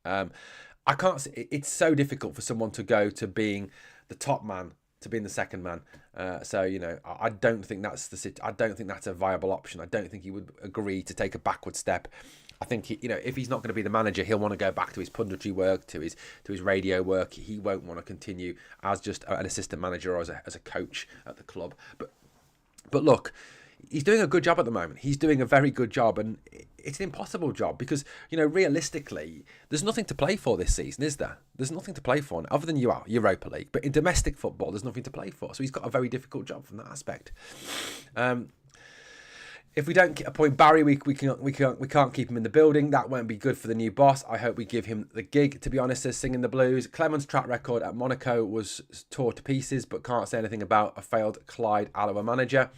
I can't see, it's so difficult for someone to go to being the top man to being the second man. I don't think that's a viable option. I don't think he would agree to take a backward step. I think if he's not going to be the manager, he'll want to go back to his punditry work, to his radio work. He won't want to continue as just an assistant manager or as a coach at the club. But look, he's doing a good job at the moment. He's doing a very good job, and it's an impossible job because, realistically, there's nothing to play for this season, is there? There's nothing to play for other than Europa League. But in domestic football, there's nothing to play for. So he's got a very difficult job from that aspect. If we don't appoint Barry, we can't keep him in the building. That won't be good for the new boss. I hope we give him the gig. To be honest, says Singing the Blues. Clement's track record at Monaco was tore to pieces, but can't say anything about a failed Clyde Alloa manager.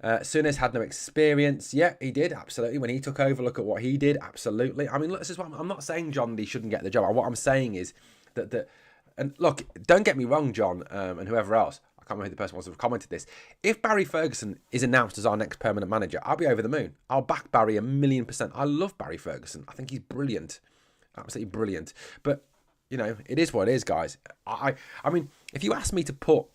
Souness had no experience. Yeah, he did, absolutely. When he took over, look at what he did, absolutely. Look, this is what I'm not saying, John, that he shouldn't get the job. What I'm saying is that and look, don't get me wrong, John, and whoever else. I can't remember who the person was who commented this. If Barry Ferguson is announced as our next permanent manager, I'll be over the moon. I'll back Barry 1,000,000%. I love Barry Ferguson. I think he's brilliant. Absolutely brilliant. But, it is what it is, guys. I mean, if you ask me to put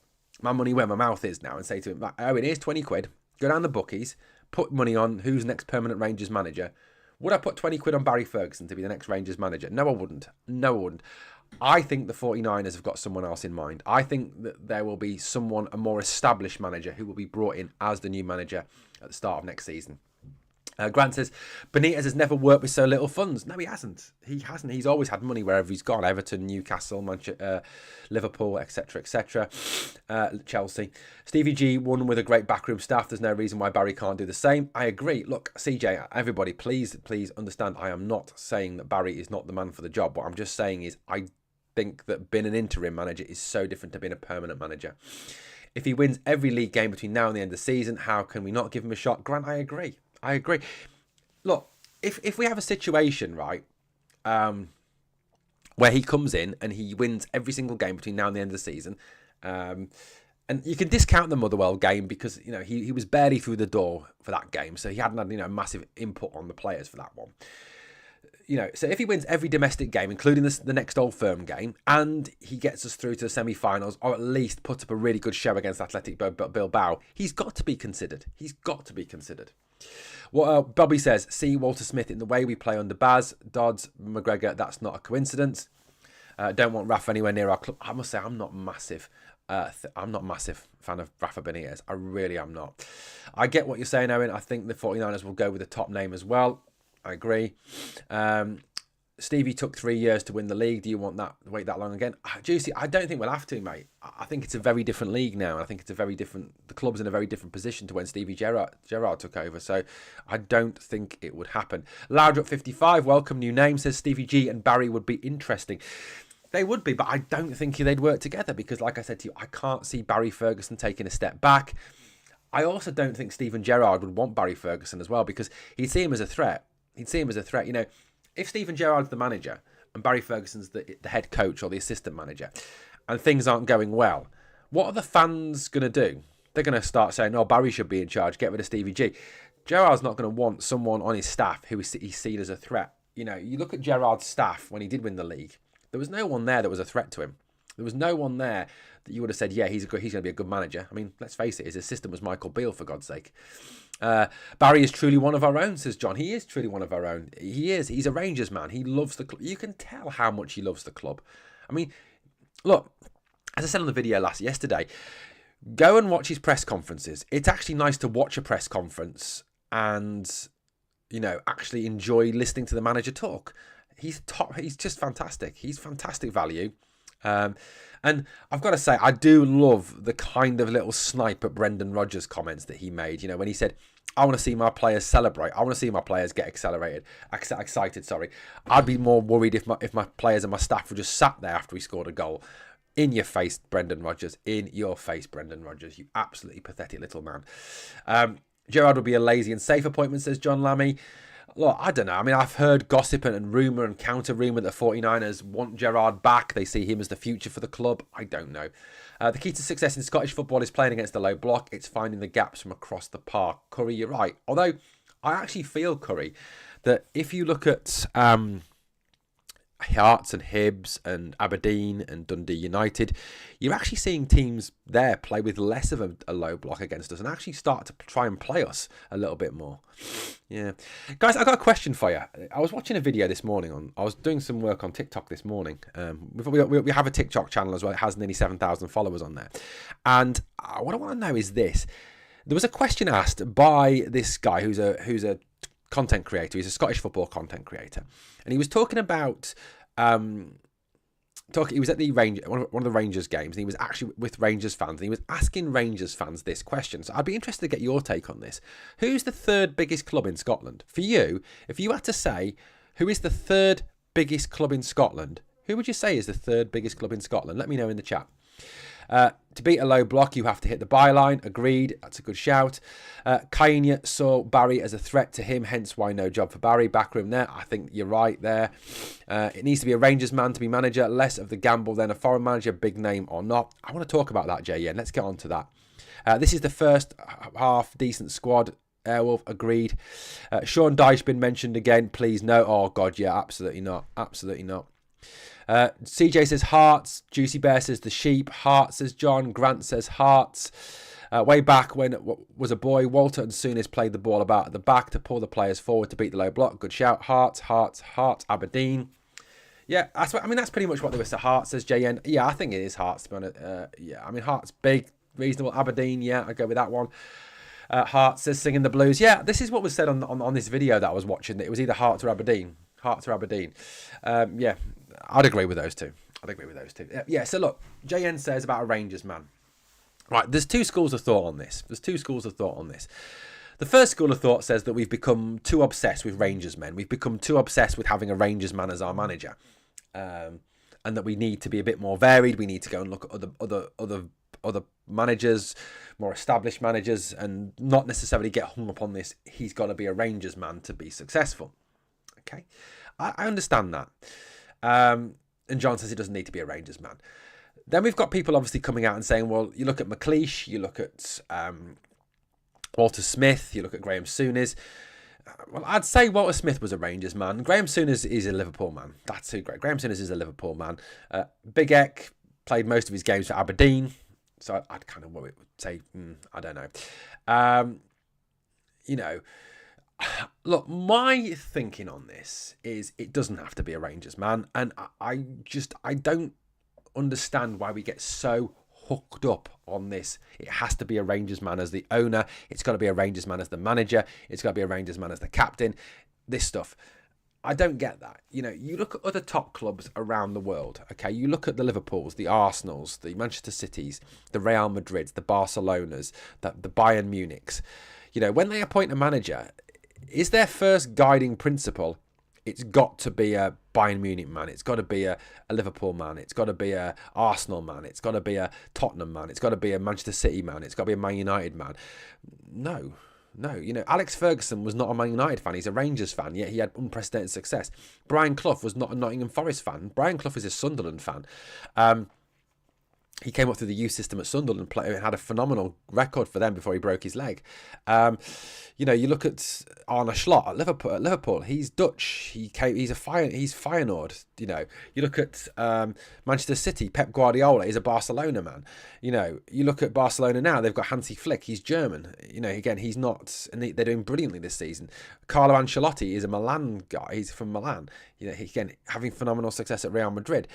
my money where my mouth is now and say to him, Owen, here's 20 quid, go down the bookies, put money on who's next permanent Rangers manager, would I put 20 quid on Barry Ferguson to be the next Rangers manager? No, I wouldn't. I think the 49ers have got someone else in mind. I think that there will be someone, a more established manager, who will be brought in as the new manager at the start of next season. Grant says, Benitez has never worked with so little funds. No, he hasn't. He hasn't. He's always had money wherever he's gone. Everton, Newcastle, Manchester, Liverpool, etc., etc. Chelsea. Stevie G won with a great backroom staff. There's no reason why Barry can't do the same. I agree. Look, CJ, everybody, please understand, I am not saying that Barry is not the man for the job. What I'm just saying is I think that being an interim manager is so different to being a permanent manager. If he wins every league game between now and the end of the season, how can we not give him a shot? Grant, I agree. Look, if we have a situation, right, where he comes in and he wins every single game between now and the end of the season, and you can discount the Motherwell game because, you know, he was barely through the door for that game, so he hadn't had, you know, massive input on the players for that one. You know, so if he wins every domestic game, including the next Old Firm game, and he gets us through to the semi-finals, or at least put up a really good show against Athletic Bilbao, he's got to be considered. He's got to be considered. What Bobby says, see Walter Smith in the way we play under Baz, Dodds, McGregor, that's not a coincidence. Don't want Rafa anywhere near our club. I must say, I'm not massive. I'm not a massive fan of Rafa Benitez. I really am not. I get what you're saying, Owen. I think the 49ers will go with a top name as well. I agree. Stevie took 3 years to win the league. Do you want that? Wait that long again? Juicy, I don't think we'll have to, mate. I think it's a very different league now. I think it's a very different. The club's in a very different position to when Stevie Gerrard took over. So I don't think it would happen. Louder at 55. Welcome, new name, says Stevie G and Barry would be interesting. They would be, but I don't think they'd work together because, like I said to you, I can't see Barry Ferguson taking a step back. I also don't think Steven Gerrard would want Barry Ferguson as well because he'd see him as a threat. You know, if Steven Gerrard's the manager and Barry Ferguson's the head coach or the assistant manager and things aren't going well, what are the fans going to do? They're going to start saying, oh, Barry should be in charge, get rid of Stevie G. Gerrard's not going to want someone on his staff who he's seen as a threat. You know, you look at Gerrard's staff when he did win the league, there was no one there that was a threat to him. There was no one there that you would have said, yeah, he's going to be a good manager. I mean, let's face it, his assistant was Michael Beale, for God's sake. Barry is truly one of our own, says John. He is truly one of our own. He is. He's a Rangers man. He loves the club. You can tell how much he loves the club. I mean, look, as I said on the video yesterday, go and watch his press conferences. It's actually nice to watch a press conference and, you know, actually enjoy listening to the manager talk. He's top. He's just fantastic. He's fantastic value. And I've got to say, I do love the kind of little snipe at Brendan Rodgers comments that he made. You know, when he said, I want to see my players celebrate. I want to see my players get excited. I'd be more worried if my players and my staff were just sat there after he scored a goal. In your face, Brendan Rodgers. In your face, Brendan Rodgers. You absolutely pathetic little man. Gerrard will be a lazy and safe appointment, says John Lammy. Look, I don't know. I mean, I've heard gossip and rumour and counter-rumour that the 49ers want Gerrard back. They see him as the future for the club. I don't know. The key to success in Scottish football is playing against the low block. It's finding the gaps from across the park. Curry, you're right. Although, I actually feel, Curry, that if you look at Hearts and Hibs and Aberdeen and Dundee United, you're actually seeing teams there play with less of a low block against us and actually start to try and play us a little bit more. Yeah. Guys, I got a question for you. I was watching a video this morning. I was doing some work on TikTok this morning. We have a TikTok channel as well. It has nearly 7,000 followers on there. And what I want to know is this. There was a question asked by this guy who's a content creator. He's a Scottish football content creator, and he was talking about he was at the one of the Rangers games, and he was actually with Rangers fans, and he was asking Rangers fans this question. So I'd be interested to get your take on this. Who's the third biggest club in Scotland for you? If you had to say who is the third biggest club in Scotland, who would you say is the third biggest club in Scotland? Let me know in the chat. To beat a low block, you have to hit the byline. Agreed. That's a good shout. Kainya saw Barry as a threat to him, hence why no job for Barry. Backroom there. I think you're right there. It needs to be a Rangers man to be manager. Less of the gamble than a foreign manager, big name or not. I want to talk about that, Jay. Yeah, let's get on to that. This is the first half decent squad. Airwolf, agreed. Sean Dyche been mentioned again. Please no. Oh, God, yeah, absolutely not. Absolutely not. CJ says Hearts. Juicy Bear says the sheep. Hearts says John. Grant says Hearts. Way back when it was a boy, Walter and Souness played the ball about at the back to pull the players forward to beat the low block. Good shout. Hearts. Aberdeen. Yeah, that's what I mean. That's pretty much what they were saying. Hearts says JN. Yeah, I think it is Hearts to be honest. Yeah, I mean Hearts big, reasonable. Aberdeen. Yeah, I go with that one. Hearts says singing the blues. Yeah, this is what was said on this video that I was watching. That it was either Hearts or Aberdeen. Hearts or Aberdeen. Yeah, I'd agree with those two. Yeah. So look, JN says about a Rangers man. Right, there's two schools of thought on this. The first school of thought says that we've become too obsessed with Rangers men. We've become too obsessed with having a Rangers man as our manager, and that we need to be a bit more varied. We need to go and look at other managers, more established managers, and not necessarily get hung up on this. He's got to be a Rangers man to be successful. Okay, I understand that. And John says he doesn't need to be a Rangers man. Then we've got people obviously coming out and saying, well, you look at McLeish, you look at Walter Smith, you look at Graham Souness. Well, I'd say Walter Smith was a Rangers man. Graham Souness is a Liverpool man. That's who Graham Souness is a Liverpool man. Big Eck played most of his games for Aberdeen. So I'd kind of say, I don't know. Look, my thinking on this is it doesn't have to be a Rangers man. And I don't understand why we get so hooked up on this. It has to be a Rangers man as the owner. It's got to be a Rangers man as the manager. It's got to be a Rangers man as the captain. This stuff. I don't get that. You look at other top clubs around the world. Okay, you look at the Liverpools, the Arsenals, the Manchester Cities, the Real Madrids, the Barcelonas, the Bayern Munichs. When they appoint a manager, is their first guiding principle, it's got to be a Bayern Munich man. It's got to be a Liverpool man. It's got to be a Arsenal man. It's got to be a Tottenham man. It's got to be a Manchester City man. It's got to be a Man United man. No. Alex Ferguson was not a Man United fan. He's a Rangers fan, yet he had unprecedented success. Brian Clough was not a Nottingham Forest fan. Brian Clough is a Sunderland fan. He came up through the youth system at Sunderland and had a phenomenal record for them before he broke his leg. You look at Arne Slot at Liverpool. He's Dutch. He's Feyenoord. You look at Manchester City. Pep Guardiola is a Barcelona man. You look at Barcelona now. They've got Hansi Flick. He's German. Again, he's not, and they're doing brilliantly this season. Carlo Ancelotti is a Milan guy. He's from Milan. Again, having phenomenal success at Real Madrid.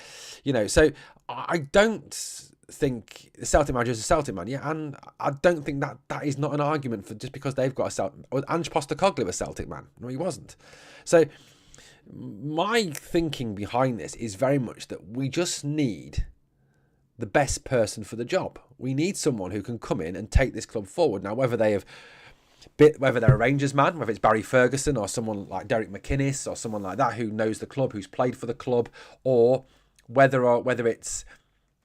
So I don't think the Celtic manager is a Celtic man, and I don't think that is not an argument for just because they've got a Celtic. Ange Postecoglou a Celtic man? No, he wasn't. So my thinking behind this is very much that we just need the best person for the job. We need someone who can come in and take this club forward. Now, whether they're a Rangers man, whether it's Barry Ferguson or someone like Derek McInnes or someone like that who knows the club, who's played for the club, or whether it's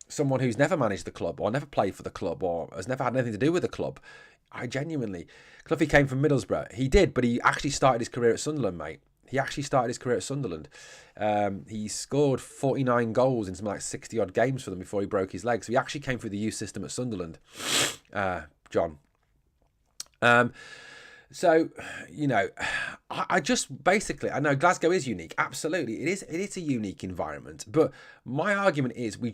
someone who's never managed the club or never played for the club or has never had anything to do with the club. Cloughie came from Middlesbrough. He did, but he actually started his career at Sunderland, mate. He scored 49 goals in something like 60-odd games for them before he broke his leg. So he actually came through the youth system at Sunderland, John. I just basically, I know Glasgow is unique. Absolutely. It is a unique environment. But my argument is we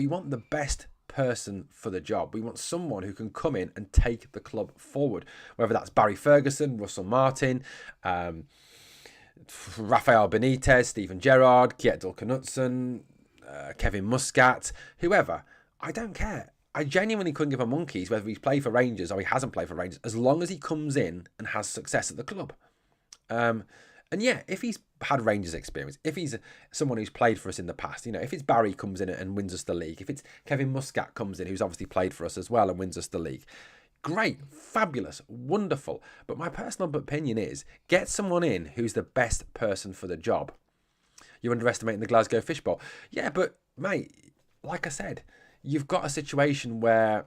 want the best person for the job. We want someone who can come in and take the club forward. Whether that's Barry Ferguson, Russell Martin, Rafael Benitez, Steven Gerrard, Kjetil Knutsen, Kevin Muscat, whoever. I don't care. I genuinely couldn't give a monkey's whether he's played for Rangers or he hasn't played for Rangers, as long as he comes in and has success at the club. And yeah, if he's had Rangers experience, if he's someone who's played for us in the past, if it's Barry comes in and wins us the league, if it's Kevin Muscat comes in, who's obviously played for us as well and wins us the league, great, fabulous, wonderful. But my personal opinion is, get someone in who's the best person for the job. You're underestimating the Glasgow Fishbowl. Yeah, but mate, like I said, you've got a situation where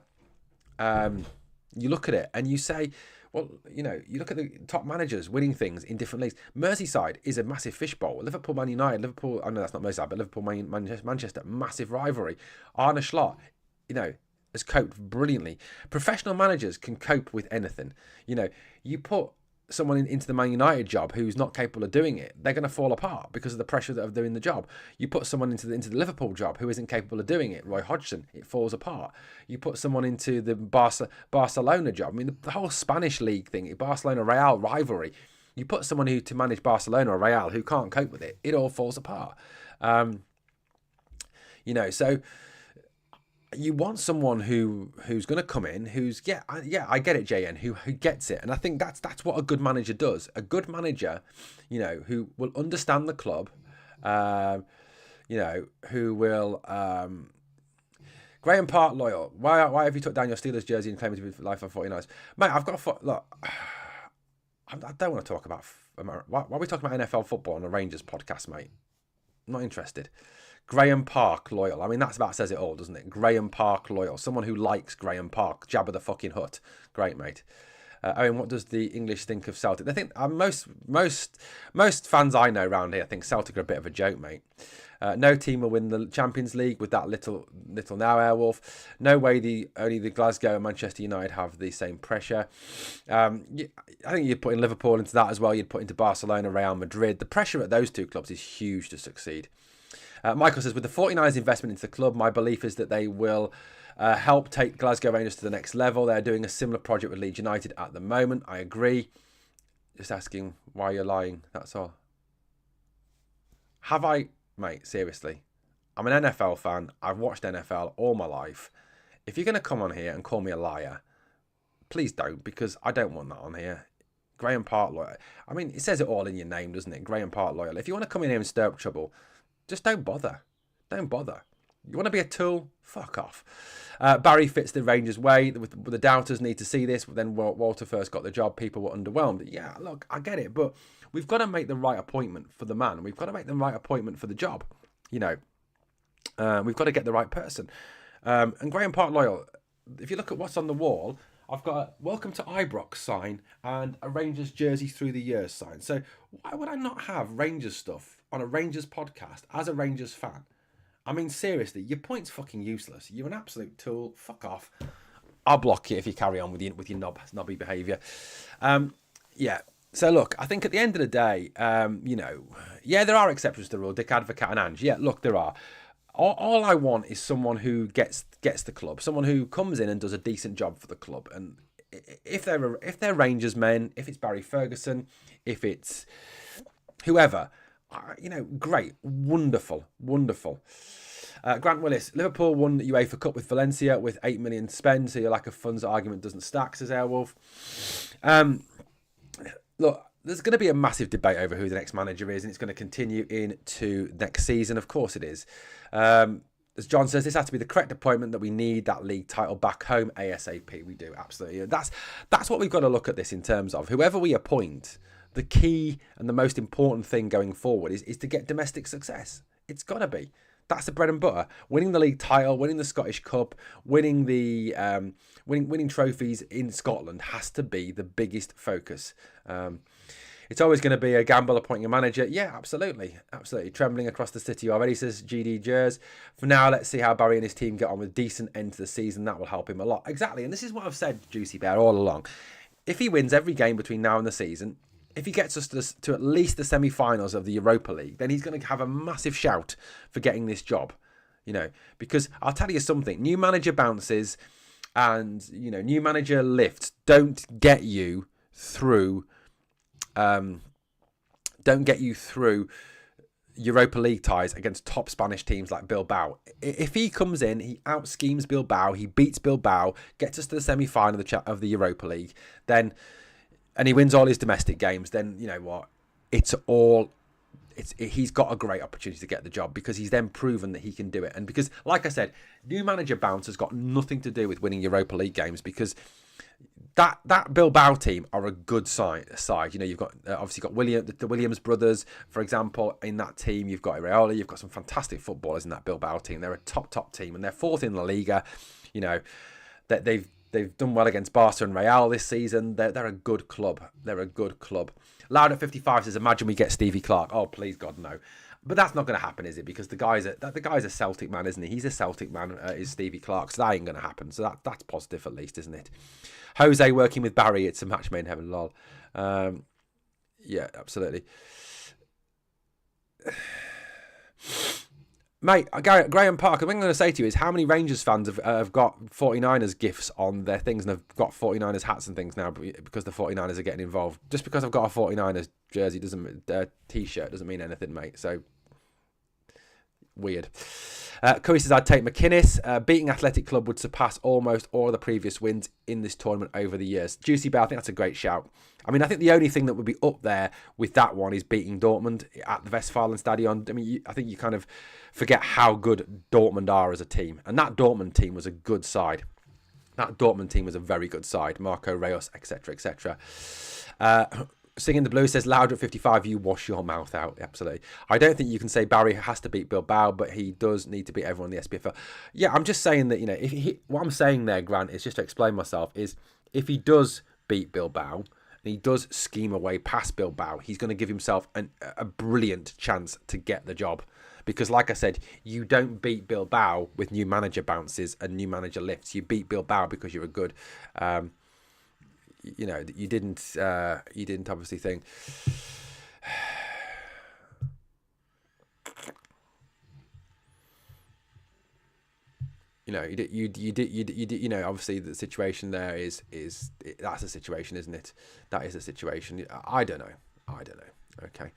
you look at it and you say, well, you look at the top managers winning things in different leagues. Merseyside is a massive fishbowl. Liverpool, Man United, I know that's not Merseyside, but Liverpool, Manchester, massive rivalry. Arne Slot, has coped brilliantly. Professional managers can cope with anything. You put someone into the Man United job who's not capable of doing it, they're going to fall apart because of the pressure of doing the job. You put someone into the Liverpool job who isn't capable of doing it, Roy Hodgson, it falls apart. You put someone into the Barcelona job. I mean, the whole Spanish league thing, Barcelona-Real rivalry. You put someone to manage Barcelona or Real who can't cope with it, it all falls apart. So you want someone who's going to come in, who's I get it, JN, who gets it, and I think that's what a good manager does. A good manager, who will understand the club, who will. Graham Park loyal. Why have you took down your Steelers jersey and claimed to be life on 49ers, mate? I've got look. I don't want to talk about. Why are we talking about NFL football on a Rangers podcast, mate? I'm not interested. Graham Park loyal. I mean, that's about says it all, doesn't it? Graham Park loyal. Someone who likes Graham Park. Jabba the fucking Hutt. Great, mate. What does the English think of Celtic? They think most fans I know around here think Celtic are a bit of a joke, mate. No team will win the Champions League with that little now, Airwolf. No way only the Glasgow and Manchester United have the same pressure. I think you'd put in Liverpool into that as well. You'd put into Barcelona, Real Madrid. The pressure at those two clubs is huge to succeed. Michael says, with the 49ers investment into the club, my belief is that they will help take Glasgow Rangers to the next level. They're doing a similar project with Leeds United at the moment. I agree. Just asking why you're lying. That's all. Have I... Mate, seriously, I'm an NFL fan. I've watched NFL all my life. If you're going to come on here and call me a liar, please don't, because I don't want that on here. Graham Park loyal. I mean, it says it all in your name, doesn't it? Graham Park loyal. If you want to come in here and stir up trouble, just don't bother. Don't bother. You want to be a tool? Fuck off. Barry fits the Rangers way. The doubters need to see this. But then Walter first got the job. People were underwhelmed. Yeah, look, I get it. But we've got to make the right appointment for the man. We've got to make the right appointment for the job. We've got to get the right person. And Graham Park loyal, if you look at what's on the wall, I've got a welcome to Ibrox sign and a Rangers jersey through the years sign. So why would I not have Rangers stuff on a Rangers podcast as a Rangers fan? I mean, seriously, your point's fucking useless. You're an absolute tool. Fuck off. I'll block you if you carry on with your knobby behaviour. So look, I think at the end of the day, there are exceptions to the rule. Dick Advocat and Ange. Yeah, look, there are. All I want is someone who gets the club, someone who comes in and does a decent job for the club. And if they're Rangers men, if it's Barry Ferguson, if it's whoever, great, wonderful. Grant Willis, Liverpool won the UEFA Cup with Valencia with 8 million spent, so your lack of funds argument doesn't stack, says Airwolf. Look, there's going to be a massive debate over who the next manager is, and it's going to continue into next season. Of course it is. As John says, this has to be the correct appointment that we need that league title back home ASAP. We do, absolutely. That's what we've got to look at this in terms of. Whoever we appoint, the key and the most important thing going forward is to get domestic success. It's got to be. That's the bread and butter. Winning the league title, winning the Scottish Cup, winning the winning trophies in Scotland has to be the biggest focus. It's always going to be a gamble appointing a manager. Yeah, absolutely. Trembling across the city already, says GD Jers. For now, let's see how Barry and his team get on with a decent end to the season. That will help him a lot. Exactly, and this is what I've said, Juicy Bear, all along. If he wins every game between now and the season, if he gets us to at least the semi-finals of the Europa League, then he's going to have a massive shout for getting this job. Because I'll tell you something, new manager bounces and, new manager lifts don't get you through Europa League ties against top Spanish teams like Bilbao. If he comes in, he out-schemes Bilbao, he beats Bilbao, gets us to the semi-final of the Europa League, and he wins all his domestic games, then you know what? He's got a great opportunity to get the job because he's then proven that he can do it. And because, like I said, new manager bounce has got nothing to do with winning Europa League games because that Bilbao team are a good side. You've got obviously got the Williams brothers, for example, in that team. You've got Iraola. You've got some fantastic footballers in that Bilbao team. They're a top team, and they're fourth in La Liga. That they've done well against Barca and Real this season. They're a good club. Loud at 55 says, "Imagine we get Stevie Clark." Oh, please God, no. But that's not going to happen, is it? Because the guy's a Celtic man, isn't he? He's a Celtic man, is Stevie Clark. So that ain't going to happen. So that's positive at least, isn't it? Jose working with Barry. It's a match made in heaven, lol. Yeah, absolutely. Mate, Graham Park, what I'm going to say to you is how many Rangers fans have got 49ers gifts on their things and have got 49ers hats and things now because the 49ers are getting involved. Just because I've got a 49ers jersey t-shirt doesn't mean anything, mate. So Weird. Curry says, I'd take McInnes. Beating Athletic Club would surpass almost all of the previous wins in this tournament over the years. Juicy Bear, I think that's a great shout. I mean, I think the only thing that would be up there with that one is beating Dortmund at the Westfalenstadion. I mean, I think you kind of forget how good Dortmund are as a team. And that Dortmund team was a good side. That Dortmund team was a very good side. Marco Reus, etc., etc. Singing the Blues says, louder at 55, you wash your mouth out. Absolutely. I don't think you can say Barry has to beat Bilbao, but he does need to beat everyone in the SPFL. Yeah, I'm just saying that, what I'm saying there, Grant, is just to explain myself, is if he does beat Bilbao, and he does scheme away past Bilbao, he's going to give himself a brilliant chance to get the job. Because, like I said, you don't beat Bilbao with new manager bounces and new manager lifts. You beat Bilbao because you're a good... you didn't obviously think. Obviously the situation there is that's a situation, isn't it? That is a situation. I don't know. Okay.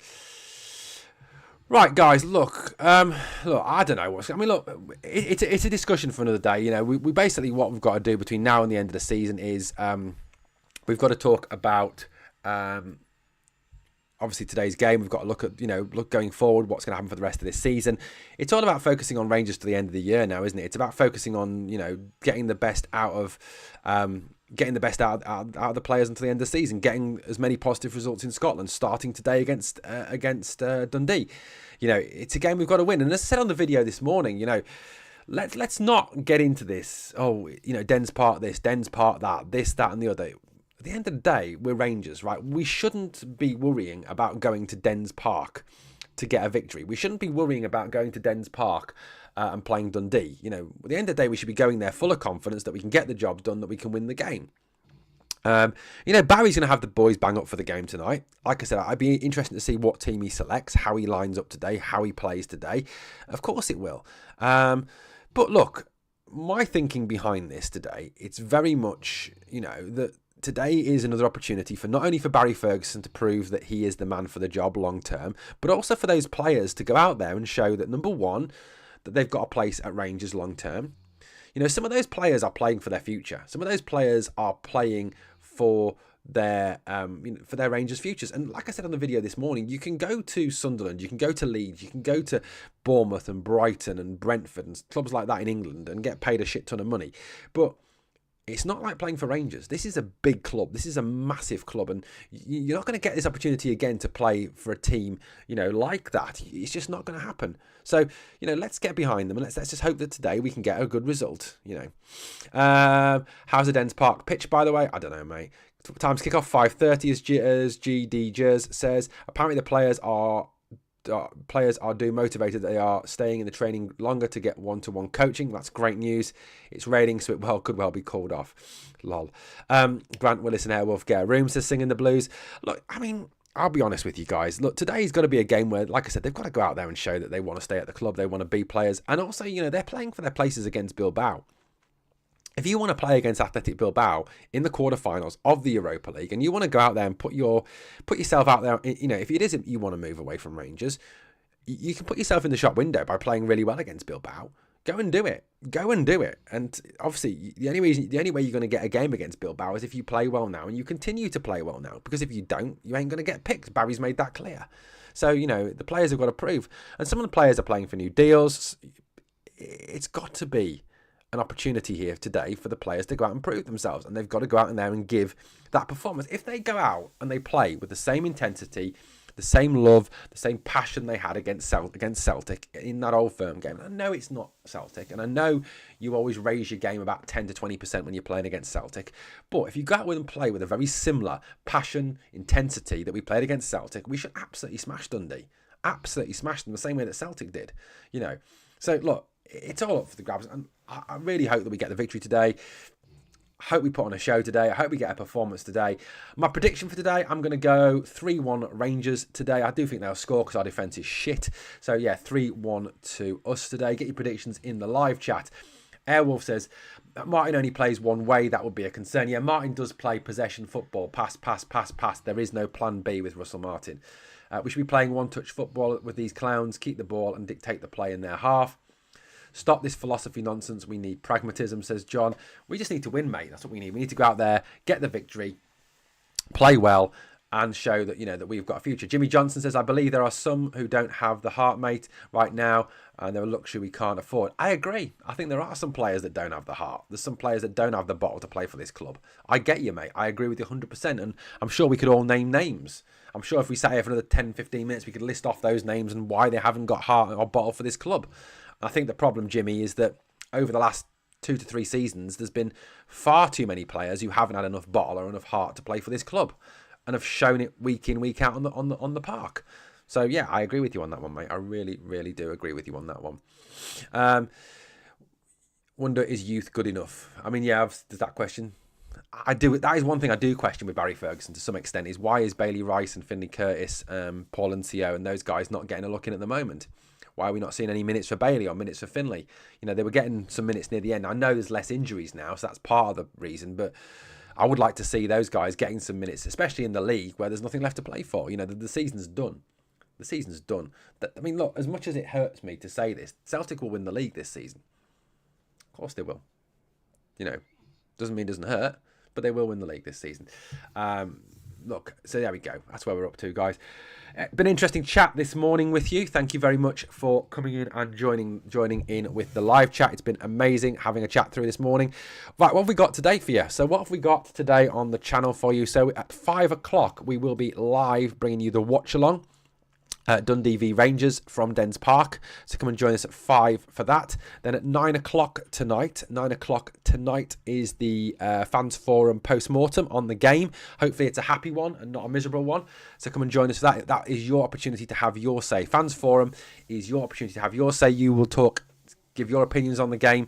Right, guys. Look. I don't know what's. I mean, look. It's a discussion for another day. We basically what we've got to do between now and the end of the season is we've got to talk about obviously today's game. We've got to look at look going forward, what's going to happen for the rest of this season. It's all about focusing on Rangers to the end of the year now, isn't it? It's about focusing on getting the best out of the players until the end of the season, getting as many positive results in Scotland, starting today against Dundee. It's a game we've got to win. And as I said on the video this morning, let's not get into this. Oh, Dens part this, Dens part that, this, that, and the other. At the end of the day, we're Rangers, right? We shouldn't be worrying about going to Dens Park to get a victory. We shouldn't be worrying about going to Dens Park and playing Dundee. At the end of the day, we should be going there full of confidence that we can get the job done, that we can win the game. Barry's going to have the boys bang up for the game tonight. Like I said, I'd be interested to see what team he selects, how he lines up today, how he plays today. Of course it will. But look, my thinking behind this today, it's very much, that today is another opportunity for not only for Barry Ferguson to prove that he is the man for the job long term, but also for those players to go out there and show that, number one, that they've got a place at Rangers long term. Some of those players are playing for their future. Some of those players are playing for their Rangers futures. And like I said on the video this morning, you can go to Sunderland, you can go to Leeds, you can go to Bournemouth and Brighton and Brentford and clubs like that in England and get paid a shit ton of money. But it's not like playing for Rangers. This is a big club. This is a massive club. And you're not going to get this opportunity again to play for a team, like that. It's just not going to happen. So, let's get behind them and let's just hope that today we can get a good result, How's the Dens Park pitch, by the way? I don't know, mate. Times kick off 5:30 as GD Jers says. Apparently the players are motivated. They are staying in the training longer to get one-to-one coaching. That's great news. It's raining, so it could well be called off. Lol. Grant Willis and Airwolf get a room, says Singing the Blues. Look, I mean, I'll be honest with you guys. Look, today's got to be a game where, like I said, they've got to go out there and show that they want to stay at the club. They want to be players. And also, they're playing for their places against Bilbao. If you want to play against Athletic Bilbao in the quarterfinals of the Europa League and you want to go out there and put yourself out there, if it isn't you want to move away from Rangers, you can put yourself in the shop window by playing really well against Bilbao. Go and do it. And obviously, the only way you're going to get a game against Bilbao is if you play well now and you continue to play well now. Because if you don't, you ain't going to get picked. Barry's made that clear. So, the players have got to prove. And some of the players are playing for new deals. It's got to be an opportunity here today for the players to go out and prove themselves, and they've got to go out in there and give that performance. If they go out and they play with the same intensity, the same love, the same passion they had against Celtic in that Old Firm game. I know it's not Celtic, and I know you always raise your game about 10 to 20% when you're playing against Celtic, but if you go out with and play with a very similar passion, intensity that we played against Celtic, we should absolutely smash Dundee. Absolutely smash them the same way that Celtic did. So look, it's all up for the grabs, and I really hope that we get the victory today. I hope we put on a show today. I hope we get a performance today. My prediction for today, I'm going to go 3-1 Rangers today. I do think they'll score because our defence is shit. So yeah, 3-1 to us today. Get your predictions in the live chat. Airwolf says, Martin only plays one way. That would be a concern. Yeah, Martin does play possession football. Pass. There is no plan B with Russell Martin. We should be playing one-touch football with these clowns. Keep the ball and dictate the play in their half. Stop this philosophy nonsense. We need pragmatism, says John. We just need to win, mate. That's what we need. We need to go out there, get the victory, play well, and show that, that we've got a future. Jimmy Johnson says, I believe there are some who don't have the heart, mate, right now, and they're a luxury we can't afford. I agree. I think there are some players that don't have the heart. There's some players that don't have the bottle to play for this club. I get you, mate. I agree with you 100%, and I'm sure we could all name names. I'm sure if we sat here for another 10, 15 minutes, we could list off those names and why they haven't got heart or bottle for this club. I think the problem, Jimmy, is that over the last 2 to 3 seasons, there's been far too many players who haven't had enough bottle or enough heart to play for this club, and have shown it week in, week out on the park. So yeah, I agree with you on that one, mate. I really, really do agree with you on that one. Wonder, is youth good enough? I mean, yeah, there's that question. I do. That is one thing I do question with Barry Ferguson to some extent, is why is Bailey Rice and Finley Curtis, Paul Ncio and those guys not getting a look in at the moment? Why are we not seeing any minutes for Bailey or minutes for Finley? They were getting some minutes near the end. I know there's less injuries now, so that's part of the reason, but I would like to see those guys getting some minutes, especially in the league where there's nothing left to play for. The season's done. The season's done. I mean, look, as much as it hurts me to say this, Celtic will win the league this season. Of course they will. Doesn't mean it doesn't hurt, but they will win the league this season. Look, so there we go. That's where we're up to, guys. Been an interesting chat this morning with you. Thank you very much for coming in and joining in with the live chat. It's been amazing having a chat through this morning. Right, what have we got today for you? So what have we got today on the channel for you? So at 5 o'clock, we will be live bringing you the watch along. Dundee v Rangers from Dens Park. So come and join us at 5 for that. Then at 9 o'clock tonight, is the Fans Forum post-mortem on the game. Hopefully it's a happy one and not a miserable one. So come and join us for that. That is your opportunity to have your say. Fans Forum is your opportunity to have your say. You will talk, give your opinions on the game,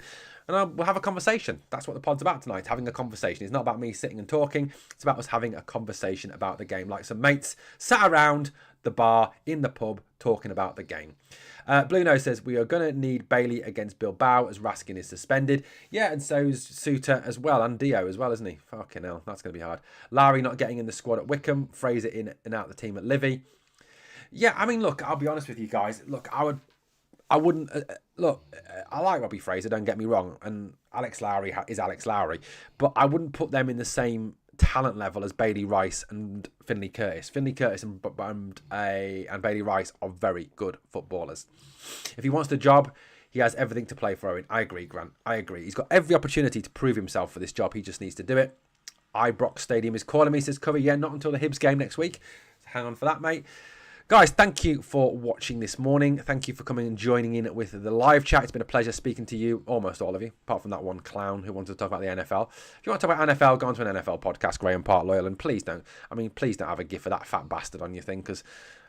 and we'll have a conversation. That's what the pod's about tonight, having a conversation. It's not about me sitting and talking. It's about us having a conversation about the game, like some mates sat around the bar in the pub talking about the game. Blue Nose says, we are going to need Bailey against Bilbao as Raskin is suspended. Yeah, and so's Suter as well, and Dio as well, isn't he? Fucking hell, that's going to be hard. Larry not getting in the squad at Wickham. Fraser in and out the team at Livy. Yeah, I mean, look, I'll be honest with you guys. Look, I wouldn't I like Robbie Fraser, don't get me wrong, and Alex Lowry is Alex Lowry, but I wouldn't put them in the same talent level as Bailey Rice and Finley Curtis. Finley Curtis and Bailey Rice are very good footballers. If he wants the job, he has everything to play for. I agree, Grant. I agree. He's got every opportunity to prove himself for this job. He just needs to do it. Ibrox Stadium is calling me, says Covey. Yeah, not until the Hibs game next week. So hang on for that, mate. Guys, thank you for watching this morning. Thank you for coming and joining in with the live chat. It's been a pleasure speaking to you, almost all of you, apart from that one clown who wanted to talk about the NFL. If you want to talk about NFL, go on to an NFL podcast, Graham Park Loyal, and please don't have a gif of that fat bastard on your thing, because,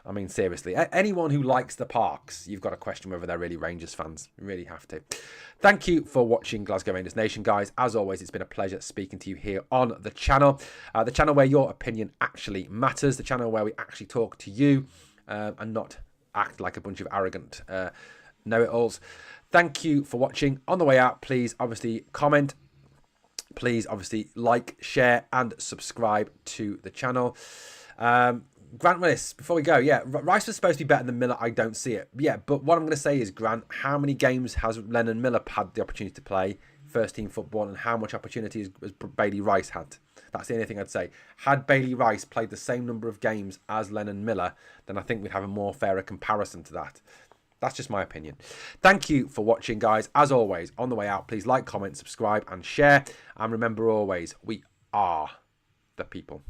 I mean, seriously, anyone who likes the Parks, you've got to question whether they're really Rangers fans. You really have to. Thank you for watching Glasgow Rangers Nation, guys. As always, it's been a pleasure speaking to you here on the channel where your opinion actually matters, the channel where we actually talk to you, and not act like a bunch of arrogant know-it-alls. Thank you for watching. On the way out, please obviously comment. Please obviously like, share, and subscribe to the channel. Grant Willis, before we go, yeah, Rice was supposed to be better than Miller. I don't see it. Yeah, but what I'm going to say is, Grant, how many games has Lennon Miller had the opportunity to play first team football, and how much opportunity has Bailey Rice had? That's the only thing I'd say. Had Bailey Rice played the same number of games as Lennon Miller, then I think we'd have a more fairer comparison to that. That's just my opinion. Thank you for watching, guys. As always, on the way out, please like, comment, subscribe, and share. And remember always, we are the people.